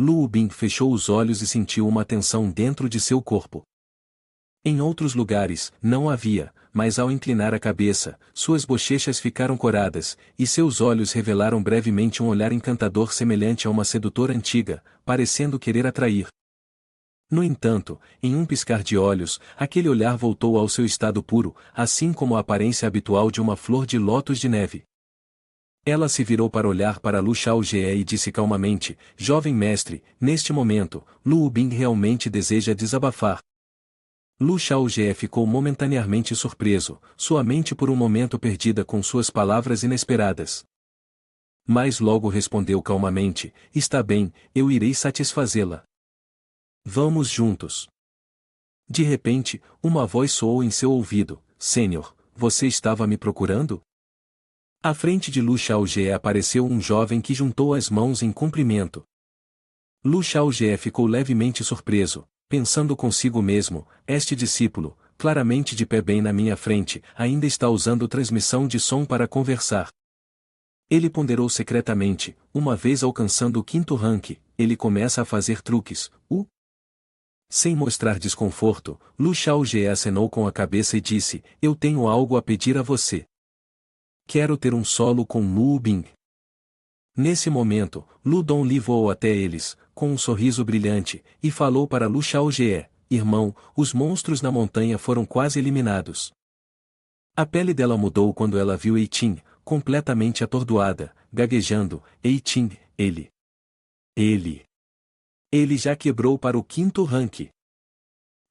Luo Bing fechou os olhos e sentiu uma tensão dentro de seu corpo. Em outros lugares, não havia, mas ao inclinar a cabeça, suas bochechas ficaram coradas, e seus olhos revelaram brevemente um olhar encantador semelhante a uma sedutora antiga, parecendo querer atrair. No entanto, em um piscar de olhos, aquele olhar voltou ao seu estado puro, assim como a aparência habitual de uma flor de lótus de neve. Ela se virou para olhar para Lu Xiaojie e disse calmamente, jovem mestre, neste momento, Luo Bing realmente deseja desabafar. Lu Xiaojie ficou momentaneamente surpreso, sua mente por um momento perdida com suas palavras inesperadas. Mas logo respondeu calmamente, está bem, eu irei satisfazê-la. Vamos juntos. De repente, uma voz soou em seu ouvido, Sênior, você estava me procurando? À frente de Lu Xiaojie apareceu um jovem que juntou as mãos em cumprimento. Lu Xiaojie ficou levemente surpreso, pensando consigo mesmo, este discípulo, claramente de pé bem na minha frente, ainda está usando transmissão de som para conversar. Ele ponderou secretamente, uma vez alcançando o 5º rank, ele começa a fazer truques, Sem mostrar desconforto, Lu Xiaojie acenou com a cabeça e disse, eu tenho algo a pedir a você. Quero ter um solo com Luo Bing. Nesse momento, Lu Dongli voou até eles, com um sorriso brilhante, e falou para Lu Xiaojie, irmão, os monstros na montanha foram quase eliminados. A pele dela mudou quando ela viu Eitin, completamente atordoada, gaguejando, Eitin, ele já quebrou para o 5º rank.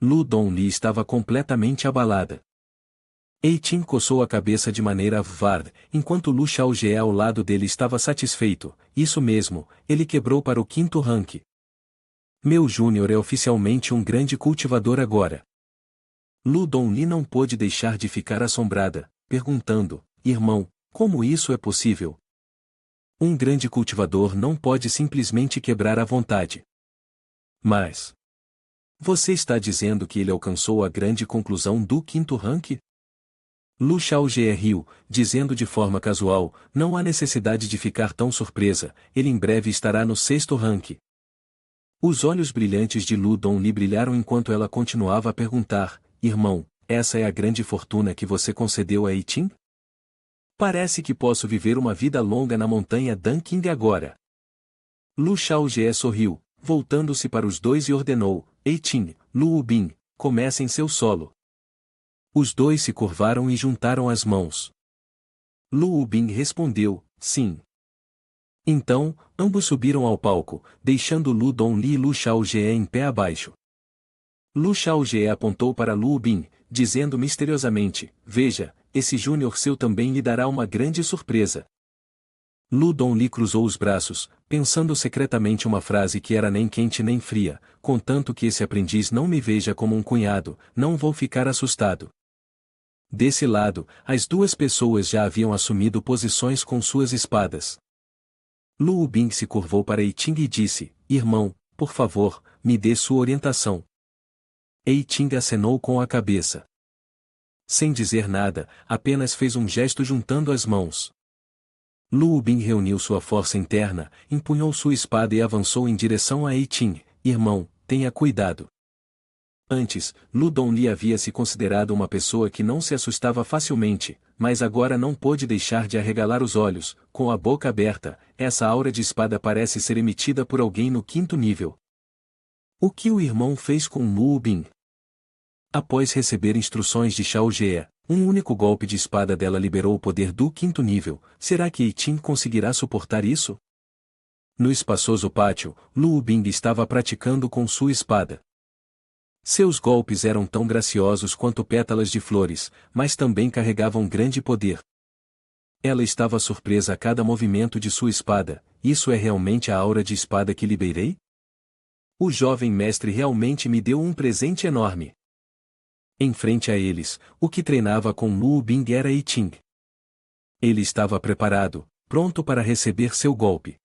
Lu Dongli estava completamente abalada. Eitin coçou a cabeça de maneira vard, enquanto Lu Xiaojie ao lado dele estava satisfeito, isso mesmo, ele quebrou para o 5º rank. Meu júnior é oficialmente um grande cultivador agora. Lu Dongli não pôde deixar de ficar assombrada, perguntando, irmão, como isso é possível? Um grande cultivador não pode simplesmente quebrar à vontade. Mas você está dizendo que ele alcançou a grande conclusão do 5º rank? Lu Xiaojie riu, dizendo de forma casual, não há necessidade de ficar tão surpresa, ele em breve estará no 6º rank. Os olhos brilhantes de Lu Dongli brilharam enquanto ela continuava a perguntar, irmão, essa é a grande fortuna que você concedeu a Eitin? Parece que posso viver uma vida longa na montanha Danqing agora. Lu Xiaojie sorriu, voltando-se para os dois e ordenou, Eitin, Luo Bing, comecem seu solo. Os dois se curvaram e juntaram as mãos. Luo Bing respondeu, sim. Então, ambos subiram ao palco, deixando Lu Dongli e Lu Xiaojie em pé abaixo. Lu Xiaojie apontou para Luo Bing, dizendo misteriosamente, veja, esse júnior seu também lhe dará uma grande surpresa. Lu Dongli cruzou os braços, pensando secretamente uma frase que era nem quente nem fria, contanto que esse aprendiz não me veja como um cunhado, não vou ficar assustado. Desse lado, as duas pessoas já haviam assumido posições com suas espadas. Luo Bing se curvou para Eiting e disse, irmão, por favor, me dê sua orientação. Eiting acenou com a cabeça. Sem dizer nada, apenas fez um gesto juntando as mãos. Luo Bing reuniu sua força interna, empunhou sua espada e avançou em direção a Eiting, irmão, tenha cuidado. Antes, Lu Dongli havia se considerado uma pessoa que não se assustava facilmente, mas agora não pôde deixar de arregalar os olhos, com a boca aberta, essa aura de espada parece ser emitida por alguém no 5º nível. O que o irmão fez com Luo Bing? Após receber instruções de Xiaojie, um único golpe de espada dela liberou o poder do 5º nível, será que Eitin conseguirá suportar isso? No espaçoso pátio, Luo Bing estava praticando com sua espada. Seus golpes eram tão graciosos quanto pétalas de flores, mas também carregavam grande poder. Ela estava surpresa a cada movimento de sua espada, isso é realmente a aura de espada que liberei? O jovem mestre realmente me deu um presente enorme. Em frente a eles, o que treinava com Luo Bing era Eiting. Ele estava preparado, pronto para receber seu golpe.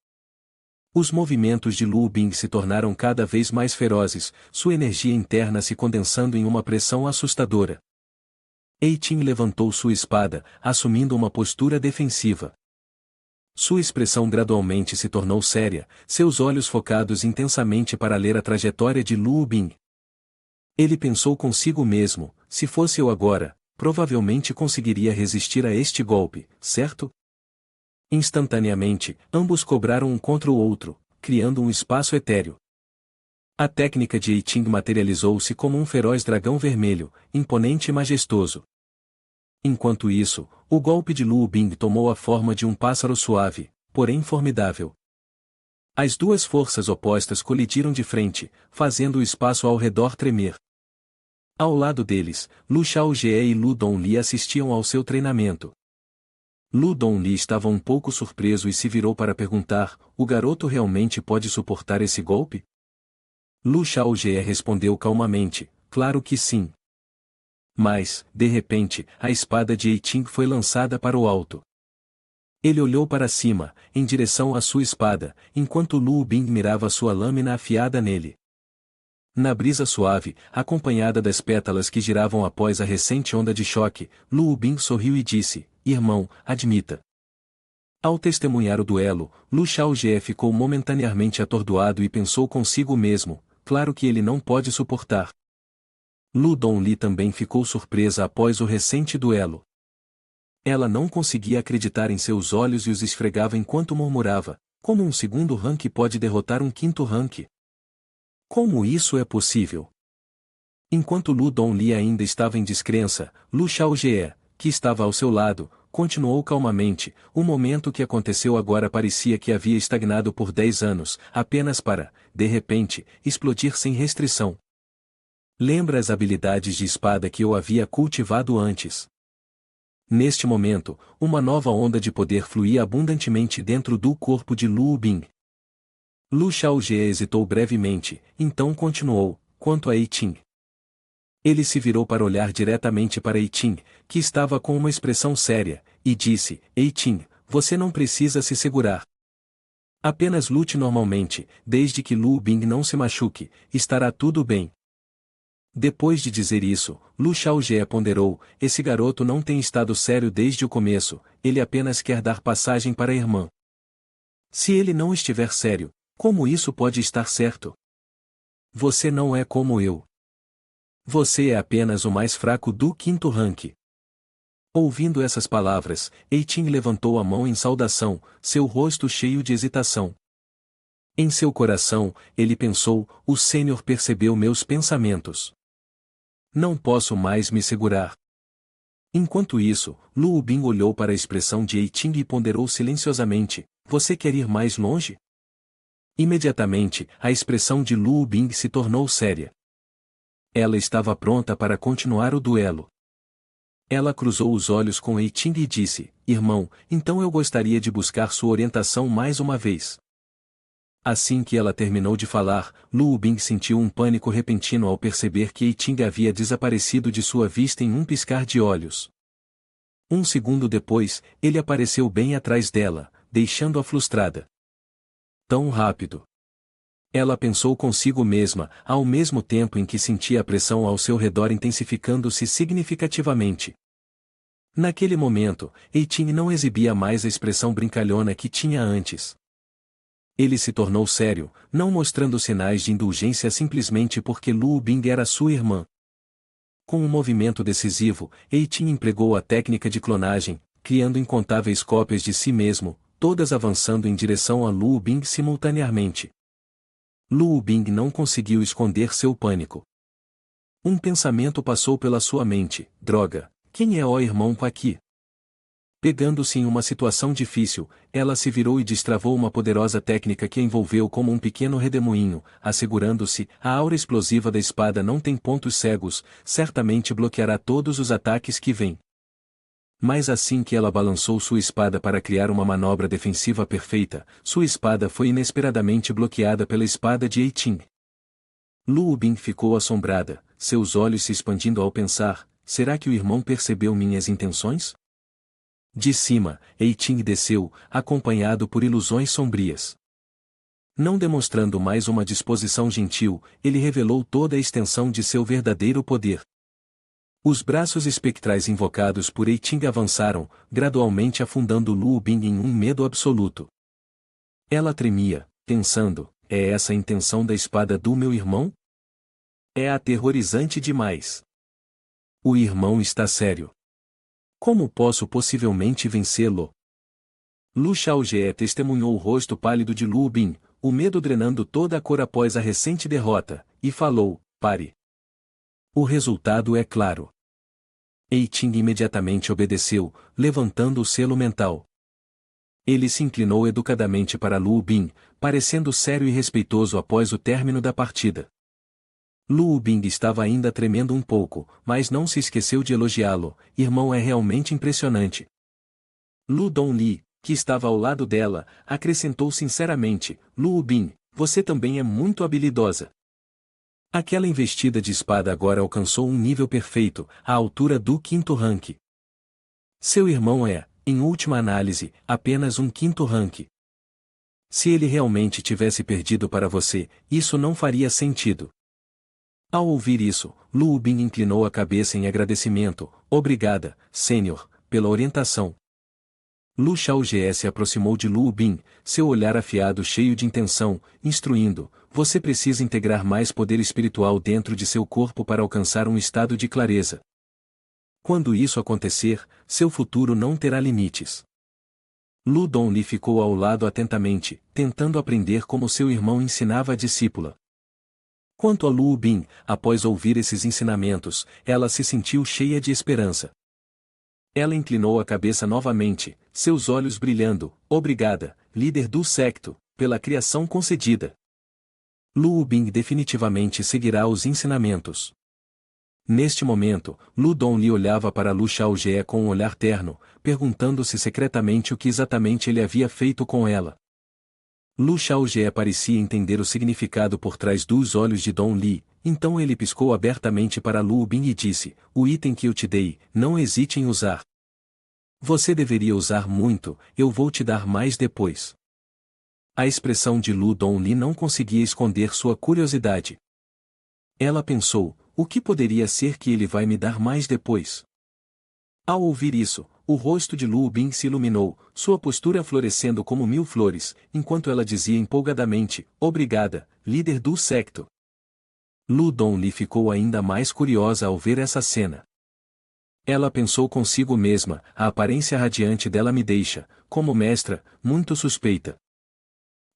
Os movimentos de Luo Bing se tornaram cada vez mais ferozes, sua energia interna se condensando em uma pressão assustadora. Eitin levantou sua espada, assumindo uma postura defensiva. Sua expressão gradualmente se tornou séria, seus olhos focados intensamente para ler a trajetória de Lu Bing. Ele pensou consigo mesmo, se fosse eu agora, provavelmente conseguiria resistir a este golpe, certo? Instantaneamente, ambos cobraram um contra o outro, criando um espaço etéreo. A técnica de Eiting materializou-se como um feroz dragão vermelho, imponente e majestoso. Enquanto isso, o golpe de Lu Bing tomou a forma de um pássaro suave, porém formidável. As duas forças opostas colidiram de frente, fazendo o espaço ao redor tremer. Ao lado deles, Lu Xiaojie e Lu Donli assistiam ao seu treinamento. Lu Donli estava um pouco surpreso e se virou para perguntar: o garoto realmente pode suportar esse golpe? Lu Xiaojie respondeu calmamente: claro que sim. Mas, de repente, a espada de Eiting foi lançada para o alto. Ele olhou para cima, em direção à sua espada, enquanto Lu Bing mirava sua lâmina afiada nele. Na brisa suave, acompanhada das pétalas que giravam após a recente onda de choque, Lu Bing sorriu e disse: irmão, admita. Ao testemunhar o duelo, Lu Xiaojie ficou momentaneamente atordoado e pensou consigo mesmo: claro que ele não pode suportar. Lu Donli também ficou surpresa após o recente duelo. Ela não conseguia acreditar em seus olhos e os esfregava enquanto murmurava: como um segundo rank pode derrotar um quinto rank? Como isso é possível? Enquanto Lu Donli ainda estava em descrença, Lu Xiaojie, que estava ao seu lado, continuou calmamente: o momento que aconteceu agora parecia que havia estagnado por 10 anos, apenas para, de repente, explodir sem restrição. Lembra as habilidades de espada que eu havia cultivado antes? Neste momento, uma nova onda de poder fluía abundantemente dentro do corpo de Lu Bing. Lu Xiaojie hesitou brevemente, então continuou: quanto a Eiting. Ele se virou para olhar diretamente para Eiting, que estava com uma expressão séria, e disse: Eiting, você não precisa se segurar. Apenas lute normalmente, desde que Lu Bing não se machuque, estará tudo bem. Depois de dizer isso, Lu Xiaojie ponderou: esse garoto não tem estado sério desde o começo, ele apenas quer dar passagem para a irmã. Se ele não estiver sério, como isso pode estar certo? Você não é como eu. Você é apenas o mais fraco do quinto rank. Ouvindo essas palavras, Eiting levantou a mão em saudação, seu rosto cheio de hesitação. Em seu coração, ele pensou: o Sênior percebeu meus pensamentos. Não posso mais me segurar. Enquanto isso, Lu Bing olhou para a expressão de Eiting e ponderou silenciosamente: você quer ir mais longe? Imediatamente, a expressão de Lu Bing se tornou séria. Ela estava pronta para continuar o duelo. Ela cruzou os olhos com Eiting e disse: irmão, então eu gostaria de buscar sua orientação mais uma vez. Assim que ela terminou de falar, Lu Bing sentiu um pânico repentino ao perceber que Eiting havia desaparecido de sua vista em um piscar de olhos. Um segundo depois, ele apareceu bem atrás dela, deixando-a frustrada. Tão rápido. Ela pensou consigo mesma, ao mesmo tempo em que sentia a pressão ao seu redor intensificando-se significativamente. Naquele momento, Eiting não exibia mais a expressão brincalhona que tinha antes. Ele se tornou sério, não mostrando sinais de indulgência simplesmente porque Lu Bing era sua irmã. Com um movimento decisivo, Eiting empregou a técnica de clonagem, criando incontáveis cópias de si mesmo, todas avançando em direção a Lu Bing simultaneamente. Lu Bing não conseguiu esconder seu pânico. Um pensamento passou pela sua mente: droga, quem é o irmão aqui? Pegando-se em uma situação difícil, ela se virou e destravou uma poderosa técnica que a envolveu como um pequeno redemoinho, assegurando-se: a aura explosiva da espada não tem pontos cegos, certamente bloqueará todos os ataques que vêm. Mas assim que ela balançou sua espada para criar uma manobra defensiva perfeita, sua espada foi inesperadamente bloqueada pela espada de Eiting. Lu Bing ficou assombrada, seus olhos se expandindo ao pensar: será que o irmão percebeu minhas intenções? De cima, Eiting desceu, acompanhado por ilusões sombrias. Não demonstrando mais uma disposição gentil, ele revelou toda a extensão de seu verdadeiro poder. Os braços espectrais invocados por Eiting avançaram, gradualmente afundando Lu Bing em um medo absoluto. Ela tremia, pensando, é essa a intenção da espada do meu irmão? É aterrorizante demais. O irmão está sério. Como posso possivelmente vencê-lo? Lu Xiaojie testemunhou o rosto pálido de Lu Bin, o medo drenando toda a cor após a recente derrota, e falou, pare. O resultado é claro. Eiting imediatamente obedeceu, levantando o selo mental. Ele se inclinou educadamente para Lu Bin, parecendo sério e respeitoso após o término da partida. Lu Bing estava ainda tremendo um pouco, mas não se esqueceu de elogiá-lo, irmão é realmente impressionante. Lu Donli, que estava ao lado dela, acrescentou sinceramente, Lu Bin, você também é muito habilidosa. Aquela investida de espada agora alcançou um nível perfeito, à altura do 5º rank. Seu irmão é, em última análise, apenas um 5º rank. Se ele realmente tivesse perdido para você, isso não faria sentido. Ao ouvir isso, Lu Bin inclinou a cabeça em agradecimento, obrigada, Sênior, pela orientação. Lu Xiaojie se aproximou de Lu Bin, seu olhar afiado cheio de intenção, instruindo, você precisa integrar mais poder espiritual dentro de seu corpo para alcançar um estado de clareza. Quando isso acontecer, seu futuro não terá limites. Lu Donli ficou ao lado atentamente, tentando aprender como seu irmão ensinava a discípula. Quanto a Lu Bin, após ouvir esses ensinamentos, ela se sentiu cheia de esperança. Ela inclinou a cabeça novamente, seus olhos brilhando, obrigada, líder do secto, pela criação concedida. Lu Bin definitivamente seguirá os ensinamentos. Neste momento, Lu Donli olhava para Lu Xiaojie com um olhar terno, perguntando-se secretamente o que exatamente ele havia feito com ela. Lu Xiaojie parecia entender o significado por trás dos olhos de Dong Li, então ele piscou abertamente para Lu Bin e disse, o item que eu te dei, não hesite em usar. Você deveria usar muito, eu vou te dar mais depois. A expressão de Lu Donli não conseguia esconder sua curiosidade. Ela pensou, o que poderia ser que ele vai me dar mais depois? Ao ouvir isso, o rosto de Lu Bin se iluminou, sua postura florescendo como 1000 flores, enquanto ela dizia empolgadamente, obrigada, líder do secto. Lu Donli ficou ainda mais curiosa ao ver essa cena. Ela pensou consigo mesma, a aparência radiante dela me deixa, como mestra, muito suspeita.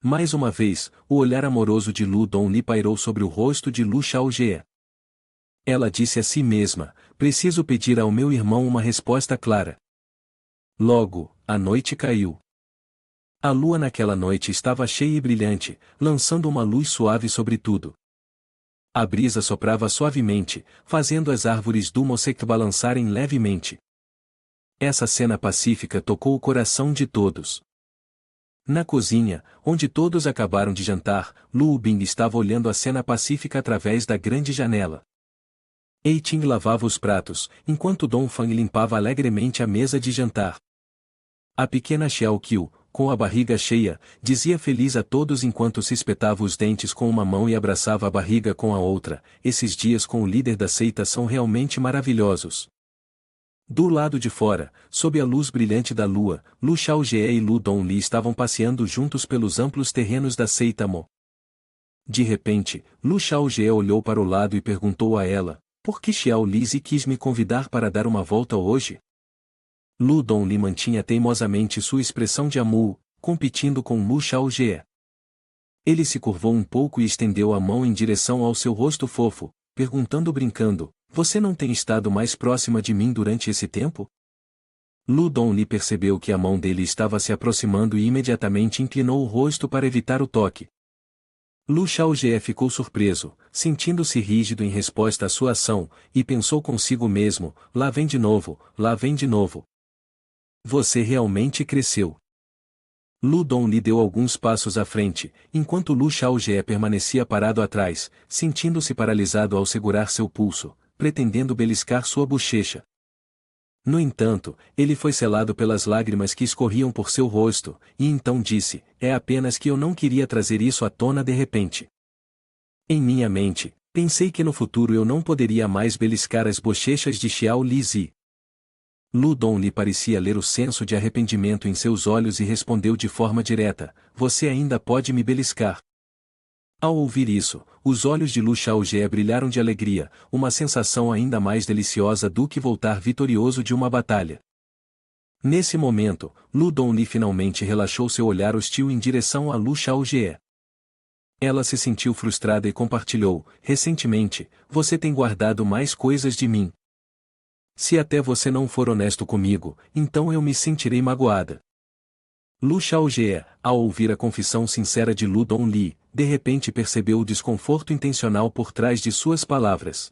Mais uma vez, o olhar amoroso de Lu Donli pairou sobre o rosto de Lu Xiaojie. Ela disse a si mesma, preciso pedir ao meu irmão uma resposta clara. Logo, a noite caiu. A lua naquela noite estava cheia e brilhante, lançando uma luz suave sobre tudo. A brisa soprava suavemente, fazendo as árvores do Mosec balançarem levemente. Essa cena pacífica tocou o coração de todos. Na cozinha, onde todos acabaram de jantar, Lu Bin estava olhando a cena pacífica através da grande janela. Eiting lavava os pratos, enquanto Dong Fang limpava alegremente a mesa de jantar. A pequena Xiao Qiu, com a barriga cheia, dizia feliz a todos enquanto se espetava os dentes com uma mão e abraçava a barriga com a outra, esses dias com o líder da seita são realmente maravilhosos. Do lado de fora, sob a luz brilhante da lua, Lu Xiaojie e Lu Donli estavam passeando juntos pelos amplos terrenos da seita Mo. De repente, Lu Xiaojie olhou para o lado e perguntou a ela, por que Xiao Lizi quis me convidar para dar uma volta hoje? Lu Donli mantinha teimosamente sua expressão de amor, competindo com Lu Xiaojie. Ele se curvou um pouco e estendeu a mão em direção ao seu rosto fofo, perguntando brincando, você não tem estado mais próxima de mim durante esse tempo? Lu Donli percebeu que a mão dele estava se aproximando e imediatamente inclinou o rosto para evitar o toque. Lu Xiaojie ficou surpreso, sentindo-se rígido em resposta à sua ação, e pensou consigo mesmo, lá vem de novo, lá vem de novo. Você realmente cresceu. Lu Donli deu alguns passos à frente, enquanto Lu Xiaojie permanecia parado atrás, sentindo-se paralisado ao segurar seu pulso, pretendendo beliscar sua bochecha. No entanto, ele foi selado pelas lágrimas que escorriam por seu rosto, e então disse, é apenas que eu não queria trazer isso à tona de repente. Em minha mente, Pensei que no futuro eu não poderia mais beliscar as bochechas de Xiao Lizi. Lu Dongli parecia ler o senso de arrependimento em seus olhos e respondeu de forma direta: você ainda pode me beliscar. Ao ouvir isso, os olhos de Lu Xiaojie brilharam de alegria, uma sensação ainda mais deliciosa do que voltar vitorioso de uma batalha. Nesse momento, Lu Dongli finalmente relaxou seu olhar hostil em direção a Lu Xiaojie. Ela se sentiu frustrada e compartilhou: recentemente, você tem guardado mais coisas de mim. Se até você não for honesto comigo, então eu me sentirei magoada. Lu Xiaojie, ao ouvir a confissão sincera de Lu Dongli, de repente percebeu o desconforto intencional por trás de suas palavras.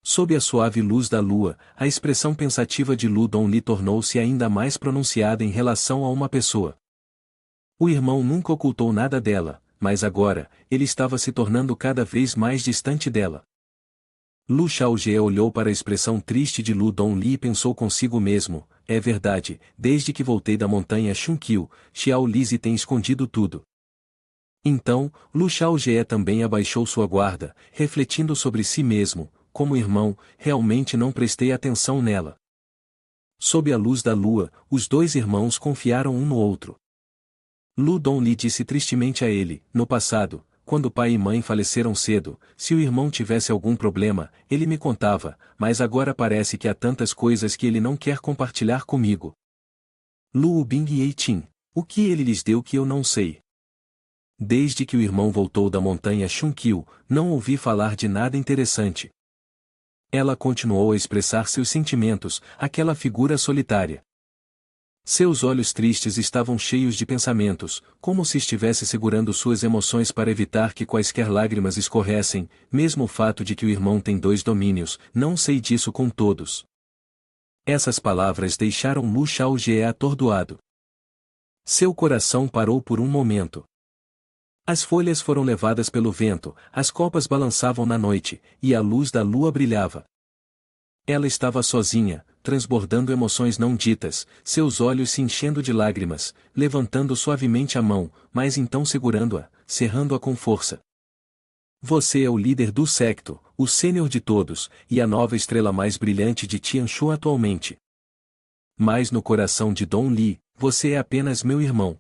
Sob a suave luz da lua, a expressão pensativa de Lu Dongli tornou-se ainda mais pronunciada em relação a uma pessoa. O irmão nunca ocultou nada dela, mas agora, ele estava se tornando cada vez mais distante dela. Lu Xiaojie olhou para a expressão triste de Lu Dongli e pensou consigo mesmo: é verdade, desde que voltei da montanha Xunqiu, Xiao Lizi tem escondido tudo. Então, Lu Xiaojie também abaixou sua guarda, refletindo sobre si mesmo: como irmão, realmente não prestei atenção nela. Sob a luz da lua, os dois irmãos confiaram um no outro. Lu Dongli disse tristemente a ele: no passado, quando pai e mãe faleceram cedo, se o irmão tivesse algum problema, ele me contava, mas agora parece que há tantas coisas que ele não quer compartilhar comigo. Lu Bing e Eitin, o que ele lhes deu que eu não sei? Desde que o irmão voltou da montanha Xunqiu, não ouvi falar de nada interessante. Ela continuou a expressar seus sentimentos, aquela figura solitária. Seus olhos tristes estavam cheios de pensamentos, como se estivesse segurando suas emoções para evitar que quaisquer lágrimas escorressem, mesmo o fato de que o irmão tem dois domínios, não sei disso com todos. Essas palavras deixaram Lu Xiaojie atordoado. Seu coração parou por um momento. As folhas foram levadas pelo vento, as copas balançavam na noite, e a luz da lua brilhava. Ela estava sozinha, transbordando emoções não ditas, seus olhos se enchendo de lágrimas, levantando suavemente a mão, mas então segurando-a, cerrando-a com força. Você é o líder do secto, o sênior de todos, e a nova estrela mais brilhante de Tianshu atualmente. Mas no coração de Dong Li, você é apenas meu irmão.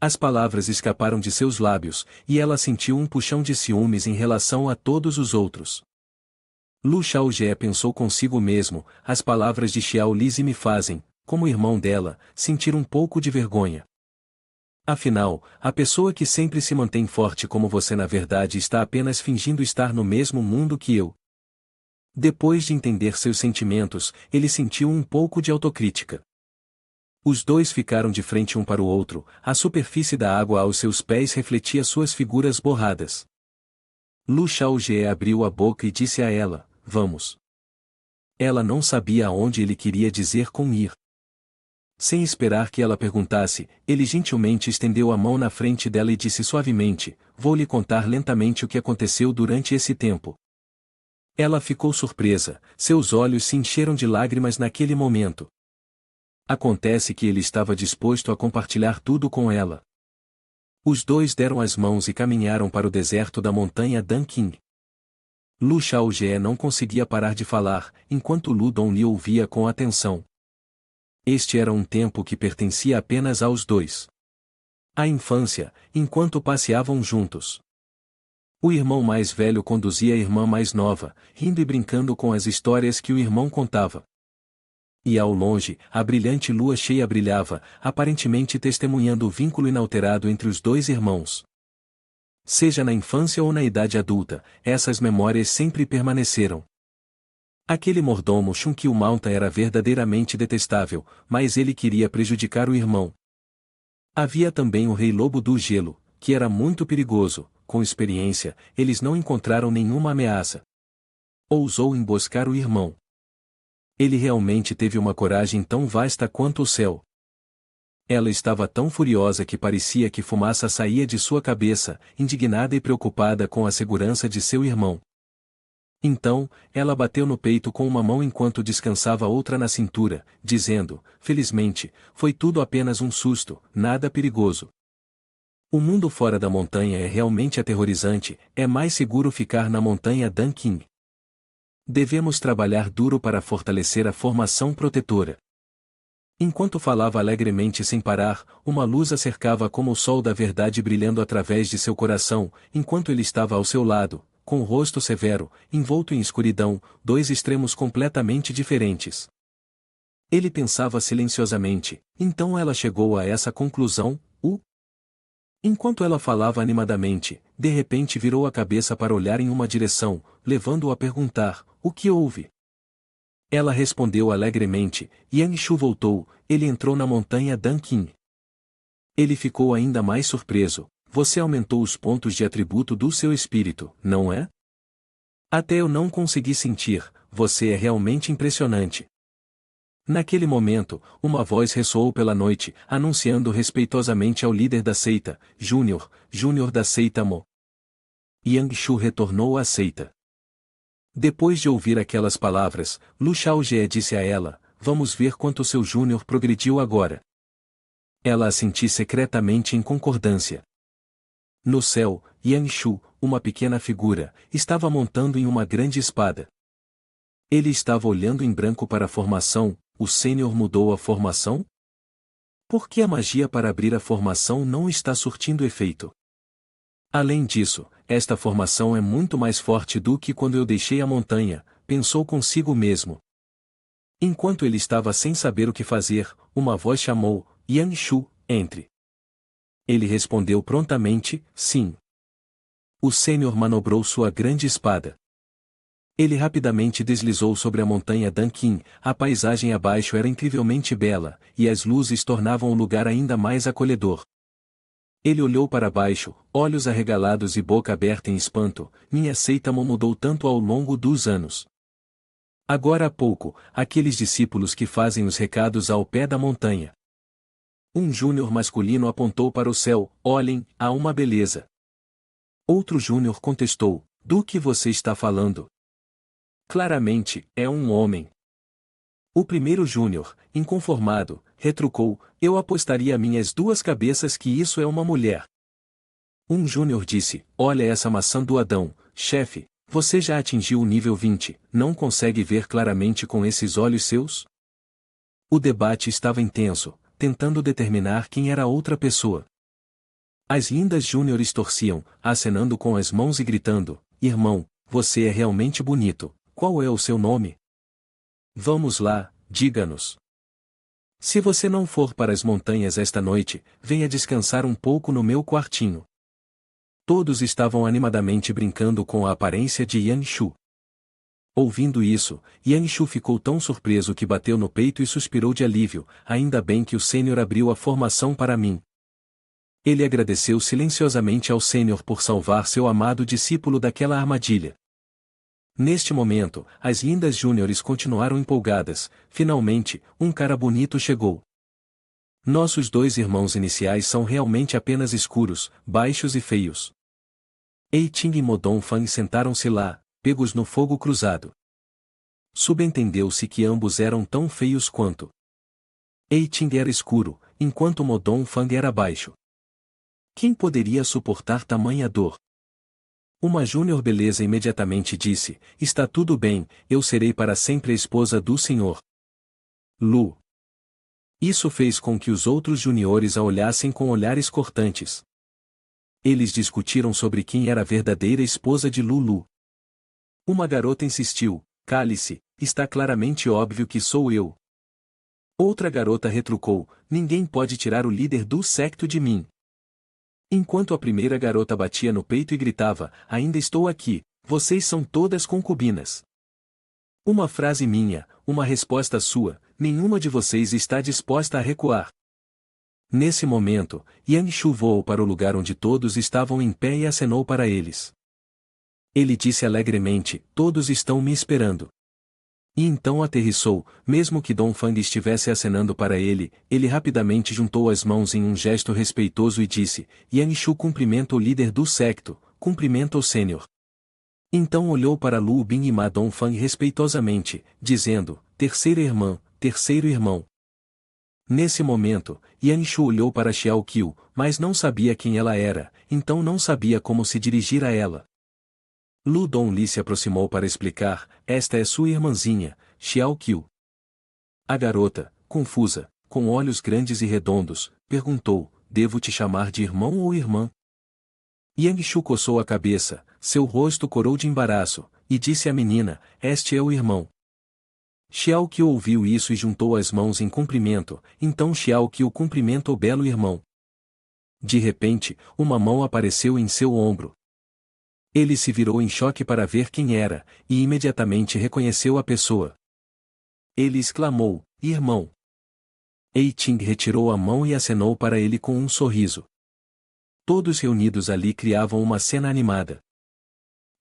As palavras escaparam de seus lábios, e ela sentiu um puxão de ciúmes em relação a todos os outros. Lu Xiaojie pensou consigo mesmo: as palavras de Xiao Lizi me fazem, como irmão dela, sentir um pouco de vergonha. Afinal, a pessoa que sempre se mantém forte como você na verdade está apenas fingindo estar no mesmo mundo que eu. Depois de entender seus sentimentos, ele sentiu um pouco de autocrítica. Os dois ficaram de frente um para o outro, a superfície da água aos seus pés refletia suas figuras borradas. Lu Xiaojie abriu a boca e disse a ela: vamos. Ela não sabia aonde ele queria dizer com ir. Sem esperar que ela perguntasse, ele gentilmente estendeu a mão na frente dela e disse suavemente: vou lhe contar lentamente o que aconteceu durante esse tempo. Ela ficou surpresa, seus olhos se encheram de lágrimas naquele momento. Acontece que ele estava disposto a compartilhar tudo com ela. Os dois deram as mãos e caminharam para o deserto da montanha Danqing. Lu Xiaojie não conseguia parar de falar, enquanto Lu Dongli ouvia com atenção. Este era um tempo que pertencia apenas aos dois. A infância, enquanto passeavam juntos. O irmão mais velho conduzia a irmã mais nova, rindo e brincando com as histórias que o irmão contava. E ao longe, a brilhante lua cheia brilhava, aparentemente testemunhando o vínculo inalterado entre os dois irmãos. Seja na infância ou na idade adulta, essas memórias sempre permaneceram. Aquele mordomo Xunqiu Mountain era verdadeiramente detestável, mas ele queria prejudicar o irmão. Havia também o Rei Lobo do Gelo, que era muito perigoso. Com experiência, eles não encontraram nenhuma ameaça. Ousou emboscar o irmão. Ele realmente teve uma coragem tão vasta quanto o céu. Ela estava tão furiosa que parecia que fumaça saía de sua cabeça, indignada e preocupada com a segurança de seu irmão. Então, ela bateu no peito com uma mão enquanto descansava outra na cintura, dizendo: felizmente, foi tudo apenas um susto, nada perigoso. O mundo fora da montanha é realmente aterrorizante, é mais seguro ficar na montanha Dan King. Devemos trabalhar duro para fortalecer a formação protetora. Enquanto falava alegremente sem parar, uma luz a cercava como o sol da verdade brilhando através de seu coração, enquanto ele estava ao seu lado, com o rosto severo, envolto em escuridão, dois extremos completamente diferentes. Ele pensava silenciosamente, então ela chegou a essa conclusão, Enquanto ela falava animadamente, de repente virou a cabeça para olhar em uma direção, levando-o a perguntar, o que houve? Ela respondeu alegremente, Yangshu voltou, ele entrou na montanha Dan King. Ele ficou ainda mais surpreso, você aumentou os pontos de atributo do seu espírito, não é? Até eu não consegui sentir, você é realmente impressionante. Naquele momento, uma voz ressoou pela noite, anunciando respeitosamente ao líder da seita, Júnior da seita Mo. Yangshu retornou à seita. Depois de ouvir aquelas palavras, Lu Xiaojie disse a ela, vamos ver quanto seu Júnior progrediu agora. Ela assentiu secretamente em concordância. No céu, Yangshu, uma pequena figura, estava montando em uma grande espada. Ele estava olhando em branco para a formação, o sênior mudou a formação? Por que a magia para abrir a formação não está surtindo efeito? Além disso, esta formação é muito mais forte do que quando eu deixei a montanha, pensou consigo mesmo. Enquanto ele estava sem saber o que fazer, uma voz chamou, Yangshu, entre. Ele respondeu prontamente, sim. O sênior manobrou sua grande espada. Ele rapidamente deslizou sobre a montanha Dan King, a paisagem abaixo era incrivelmente bela, e as luzes tornavam o lugar ainda mais acolhedor. Ele olhou para baixo, olhos arregalados e boca aberta em espanto, minha seita mudou tanto ao longo dos anos. Agora há pouco, aqueles discípulos que fazem os recados ao pé da montanha. Um júnior masculino apontou para o céu, olhem, há uma beleza. Outro júnior contestou, do que você está falando? Claramente, é um homem. O primeiro júnior, inconformado, retrucou, eu apostaria minhas duas cabeças que isso é uma mulher. Um júnior disse, olha essa maçã do Adão, chefe, você já atingiu o nível 20, não consegue ver claramente com esses olhos seus? O debate estava intenso, tentando determinar quem era a outra pessoa. As lindas júniores torciam, acenando com as mãos e gritando, irmão, você é realmente bonito, qual é o seu nome? Vamos lá, diga-nos. Se você não for para as montanhas esta noite, venha descansar um pouco no meu quartinho. Todos estavam animadamente brincando com a aparência de Yangshu. Ouvindo isso, Yangshu ficou tão surpreso que bateu no peito e suspirou de alívio, ainda bem que o sênior abriu a formação para mim. Ele agradeceu silenciosamente ao sênior por salvar seu amado discípulo daquela armadilha. Neste momento, as lindas júniores continuaram empolgadas, finalmente, um cara bonito chegou. Nossos dois irmãos iniciais são realmente apenas escuros, baixos e feios. Ei Ting e Modong Fang sentaram-se lá, pegos no fogo cruzado. Subentendeu-se que ambos eram tão feios quanto. Ei Ting era escuro, enquanto Modong Fang era baixo. Quem poderia suportar tamanha dor? Uma júnior beleza imediatamente disse, está tudo bem, eu serei para sempre a esposa do senhor. Lu. Isso fez com que os outros juniores a olhassem com olhares cortantes. Eles discutiram sobre quem era a verdadeira esposa de Lulu. Uma garota insistiu, cale-se, está claramente óbvio que sou eu. Outra garota retrucou, ninguém pode tirar o líder do secto de mim. Enquanto a primeira garota batia no peito e gritava, ainda estou aqui, vocês são todas concubinas. Uma frase minha, uma resposta sua, nenhuma de vocês está disposta a recuar. Nesse momento, Yangshu voou para o lugar onde todos estavam em pé e acenou para eles. Ele disse alegremente, todos estão me esperando. E então aterrissou, mesmo que Dongfang estivesse acenando para ele, ele rapidamente juntou as mãos em um gesto respeitoso e disse, Yangshu cumprimenta o líder do secto, cumprimenta o sênior. Então olhou para Lu Bin e Ma Dongfang respeitosamente, dizendo, terceira irmã, terceiro irmão. Nesse momento, Yanshu olhou para Xiao Qiu, mas não sabia quem ela era, então não sabia como se dirigir a ela. Lu Donli se aproximou para explicar: esta é sua irmãzinha, Xiao Qiu. A garota, confusa, com olhos grandes e redondos, perguntou: devo te chamar de irmão ou irmã? Yanshu coçou a cabeça, seu rosto corou de embaraço, e disse à menina: este é o irmão. Xiao Qiu ouviu isso e juntou as mãos em cumprimento, então Xiao Qiu cumprimenta o belo irmão. De repente, uma mão apareceu em seu ombro. Ele se virou em choque para ver quem era, e imediatamente reconheceu a pessoa. Ele exclamou: irmão. Ei Ting retirou a mão e acenou para ele com um sorriso. Todos reunidos ali criavam uma cena animada.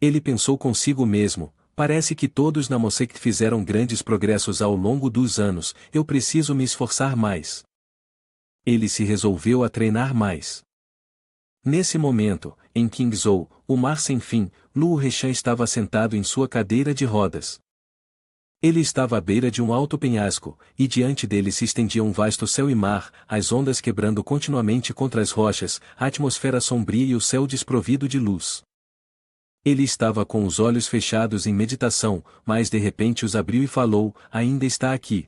Ele pensou consigo mesmo: parece que todos na Mosaic fizeram grandes progressos ao longo dos anos, eu preciso me esforçar mais. Ele se resolveu a treinar mais. Nesse momento, em Qingzhou, o mar sem fim, Luo Reshan estava sentado em sua cadeira de rodas. Ele estava à beira de um alto penhasco, e diante dele se estendia um vasto céu e mar, as ondas quebrando continuamente contra as rochas, a atmosfera sombria e o céu desprovido de luz. Ele estava com os olhos fechados em meditação, mas de repente os abriu e falou: ainda está aqui.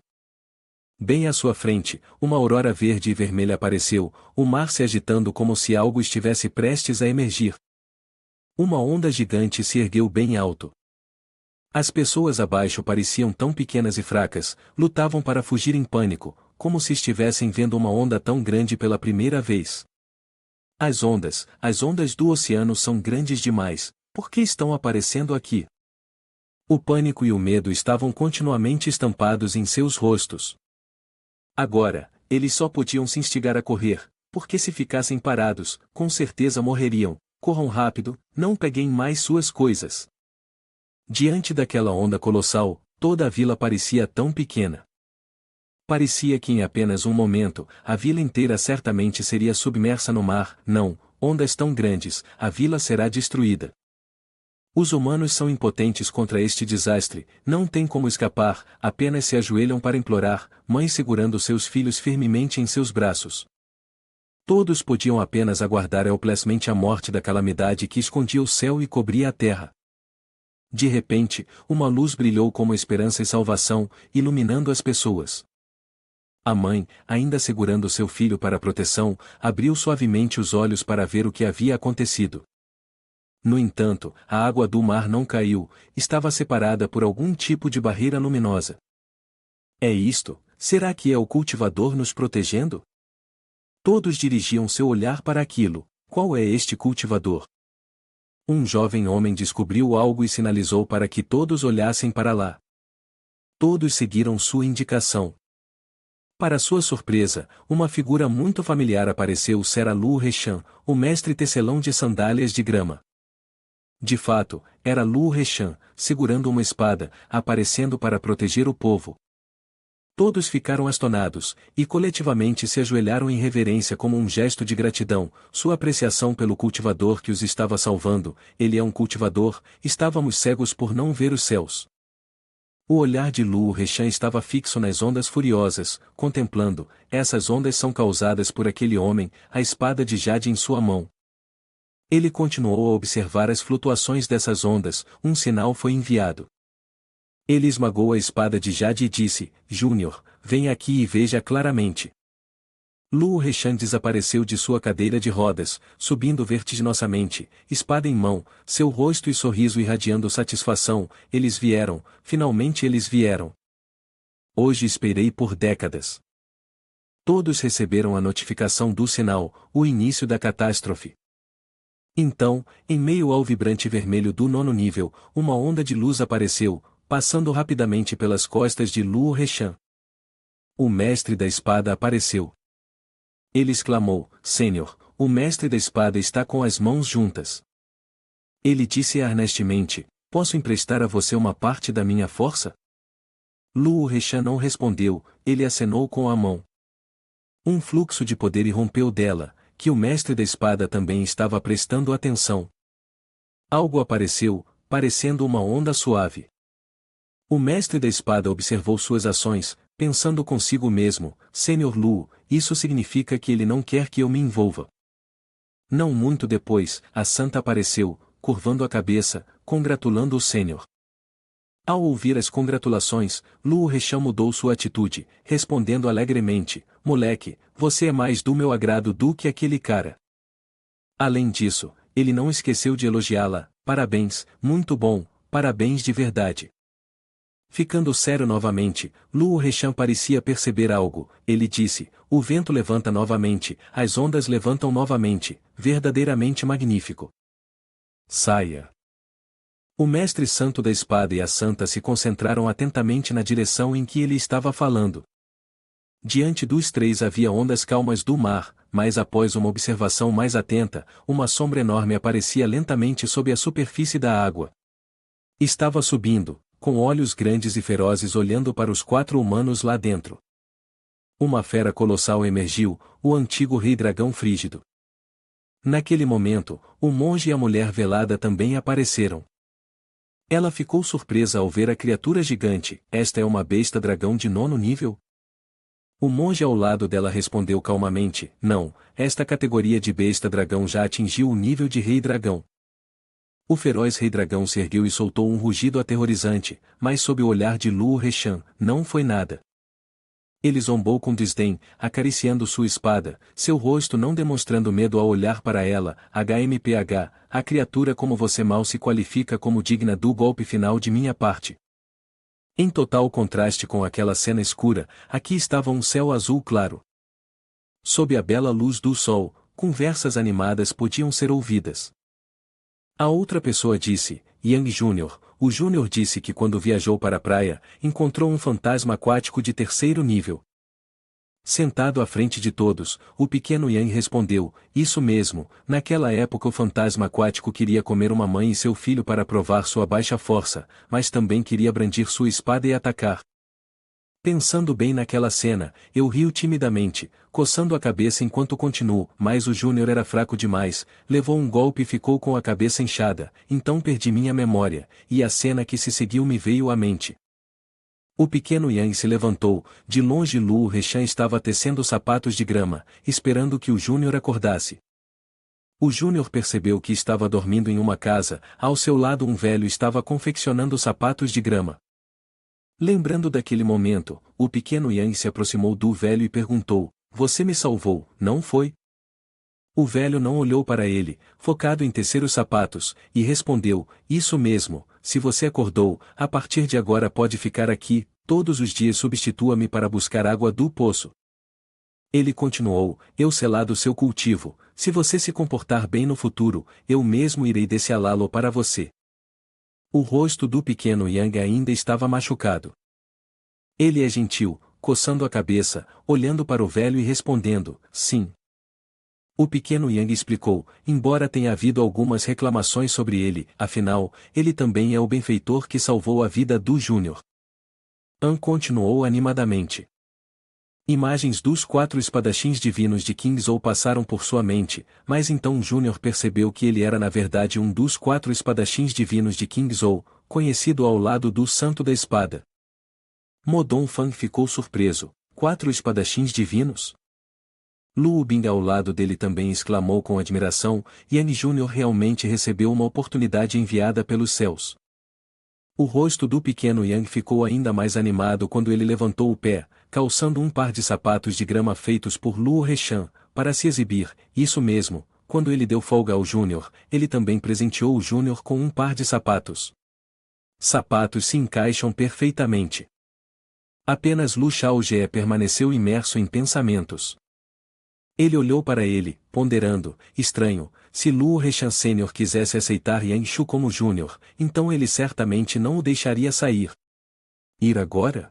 Bem à sua frente, uma aurora verde e vermelha apareceu, o mar se agitando como se algo estivesse prestes a emergir. Uma onda gigante se ergueu bem alto. As pessoas abaixo pareciam tão pequenas e fracas, lutavam para fugir em pânico, como se estivessem vendo uma onda tão grande pela primeira vez. As ondas do oceano são grandes demais, por que estão aparecendo aqui? O pânico e o medo estavam continuamente estampados em seus rostos. Agora, eles só podiam se instigar a correr, porque se ficassem parados, com certeza morreriam. Corram rápido, não peguem mais suas coisas. Diante daquela onda colossal, toda a vila parecia tão pequena. Parecia que em apenas um momento, a vila inteira certamente seria submersa no mar. Não, ondas tão grandes, a vila será destruída. Os humanos são impotentes contra este desastre, não têm como escapar, apenas se ajoelham para implorar, mães segurando seus filhos firmemente em seus braços. Todos podiam apenas aguardar helplessmente a morte da calamidade que escondia o céu e cobria a terra. De repente, uma luz brilhou como esperança e salvação, iluminando as pessoas. A mãe, ainda segurando seu filho para proteção, abriu suavemente os olhos para ver o que havia acontecido. No entanto, a água do mar não caiu, estava separada por algum tipo de barreira luminosa. É isto? Será que é o cultivador nos protegendo? Todos dirigiam seu olhar para aquilo. Qual é este cultivador? Um jovem homem descobriu algo e sinalizou para que todos olhassem para lá. Todos seguiram sua indicação. Para sua surpresa, uma figura muito familiar apareceu. Era Luo Reshan, o mestre tecelão de sandálias de grama. De fato, era Luo Reshan, segurando uma espada, aparecendo para proteger o povo. Todos ficaram astonados, e coletivamente se ajoelharam em reverência como um gesto de gratidão, sua apreciação pelo cultivador que os estava salvando. Ele é um cultivador, estávamos cegos por não ver os céus. O olhar de Luo Reshan estava fixo nas ondas furiosas, contemplando: essas ondas são causadas por aquele homem, a espada de jade em sua mão. Ele continuou a observar as flutuações dessas ondas, um sinal foi enviado. Ele esmagou a espada de jade e disse: Júnior, venha aqui e veja claramente. Luo Reshan desapareceu de sua cadeira de rodas, subindo vertiginosamente, espada em mão, seu rosto e sorriso irradiando satisfação. Eles vieram, finalmente eles vieram. Hoje esperei por décadas. Todos receberam a notificação do sinal, o início da catástrofe. Então, em meio ao vibrante vermelho do 9º nível, uma onda de luz apareceu, passando rapidamente pelas costas de Luo Reshan. O mestre da espada apareceu. Ele exclamou: Senhor, o mestre da espada está com as mãos juntas. Ele disse earnestamente: posso emprestar a você uma parte da minha força? Luo Reshan não respondeu, ele acenou com a mão. Um fluxo de poder irrompeu dela, que o mestre da espada também estava prestando atenção. Algo apareceu, parecendo uma onda suave. O mestre da espada observou suas ações, Pensando consigo mesmo, Sr. Lu, isso significa que ele não quer que eu me envolva. Não muito depois, a santa apareceu, curvando a cabeça, congratulando o Sênior. Ao ouvir as congratulações, Lu Recham mudou sua atitude, respondendo alegremente, moleque, você é mais do meu agrado do que aquele cara. Além disso, ele não esqueceu de elogiá-la, parabéns, muito bom, parabéns de verdade. Ficando sério novamente, Lu Recham parecia perceber algo, ele disse, o vento levanta novamente, as ondas levantam novamente, verdadeiramente magnífico. Saia. O mestre santo da espada e a santa se concentraram atentamente na direção em que ele estava falando. Diante dos três havia ondas calmas do mar, mas após uma observação mais atenta, uma sombra enorme aparecia lentamente sob a superfície da água. Estava subindo, com olhos grandes e ferozes olhando para os quatro humanos lá dentro. Uma fera colossal emergiu, o antigo rei dragão frígido. Naquele momento, o monge e a mulher velada também apareceram. Ela ficou surpresa ao ver a criatura gigante, esta é uma besta dragão de 9º nível? O monge ao lado dela respondeu calmamente, não, esta categoria de besta dragão já atingiu o nível de rei dragão. O feroz rei dragão se ergueu e soltou um rugido aterrorizante, mas sob o olhar de Lu Recham, não foi nada. Ele zombou com desdém, acariciando sua espada, seu rosto não demonstrando medo ao olhar para ela, HMPH, a criatura como você mal se qualifica como digna do golpe final de minha parte. Em total contraste com aquela cena escura, aqui estava um céu azul claro. Sob a bela luz do sol, conversas animadas podiam ser ouvidas. A outra pessoa disse, Yang Júnior, o Júnior disse que quando viajou para a praia, encontrou um fantasma aquático de 3º nível. Sentado à frente de todos, o pequeno Yang respondeu, isso mesmo, naquela época o fantasma aquático queria comer uma mãe e seu filho para provar sua baixa força, mas também queria brandir sua espada e atacar. Pensando bem naquela cena, eu rio timidamente, coçando a cabeça enquanto continuo, mas o Júnior era fraco demais, levou um golpe e ficou com a cabeça inchada, então perdi minha memória, e a cena que se seguiu me veio à mente. O pequeno Yang se levantou, de longe Lu Recham estava tecendo sapatos de grama, esperando que o Júnior acordasse. O Júnior percebeu que estava dormindo em uma casa, ao seu lado um velho estava confeccionando sapatos de grama. Lembrando daquele momento, o pequeno Yang se aproximou do velho e perguntou, você me salvou, não foi? O velho não olhou para ele, focado em tecer os sapatos, e respondeu, isso mesmo, se você acordou, a partir de agora pode ficar aqui, todos os dias substitua-me para buscar água do poço. Ele continuou, eu selado seu cultivo, se você se comportar bem no futuro, eu mesmo irei descialá-lo para você. O rosto do pequeno Yang ainda estava machucado. Ele é gentil, coçando a cabeça, olhando para o velho e respondendo, sim. O pequeno Yang explicou, embora tenha havido algumas reclamações sobre ele, afinal, ele também é o benfeitor que salvou a vida do Júnior. An continuou animadamente. Imagens dos 4 espadachins divinos de Kingzhou passaram por sua mente, mas então Júnior percebeu que ele era na verdade um dos 4 espadachins divinos de Kingzhou, conhecido ao lado do Santo da Espada. Mo Dongfang ficou surpreso, 4 espadachins divinos? Lu Bing ao lado dele também exclamou com admiração, Yang Júnior realmente recebeu uma oportunidade enviada pelos céus. O rosto do pequeno Yang ficou ainda mais animado quando ele levantou o pé, calçando um par de sapatos de grama feitos por Lu Recham, para se exibir, isso mesmo, quando ele deu folga ao Júnior, ele também presenteou o Júnior com um par de sapatos. Sapatos se encaixam perfeitamente. Apenas Lu Shaojie permaneceu imerso em pensamentos. Ele olhou para ele, ponderando, estranho, se Lu Recham Sênior quisesse aceitar Yang Shu como Júnior, então ele certamente não o deixaria sair. Ir agora?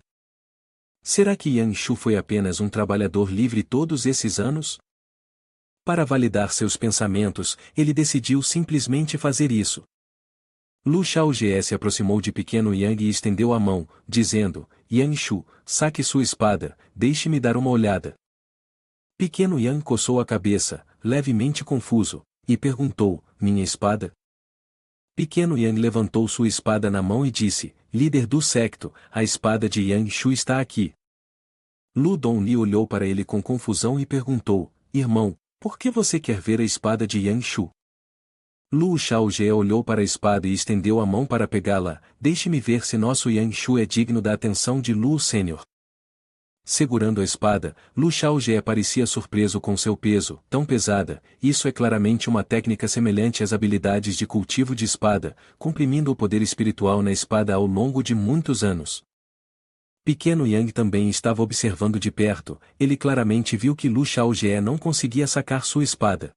Será que Yang Shu foi apenas um trabalhador livre todos esses anos? Para validar seus pensamentos, ele decidiu simplesmente fazer isso. Lu Shaojie se aproximou de pequeno Yang e estendeu a mão, dizendo, Yang Shu, saque sua espada, deixe-me dar uma olhada. Pequeno Yang coçou a cabeça, levemente confuso, e perguntou, minha espada? Pequeno Yang levantou sua espada na mão e disse, líder do secto, a espada de Yang Shu está aqui. Lu Dongli olhou para ele com confusão e perguntou, irmão, por que você quer ver a espada de Yang Shu? Lu Shaojie olhou para a espada e estendeu a mão para pegá-la. Deixe-me ver se nosso Yang Shu é digno da atenção de Lu Sênior. Segurando a espada, Lu Shaojie parecia surpreso com seu peso, tão pesada. Isso é claramente uma técnica semelhante às habilidades de cultivo de espada, comprimindo o poder espiritual na espada ao longo de muitos anos. Pequeno Yang também estava observando de perto. Ele claramente viu que Lu Shaojie não conseguia sacar sua espada.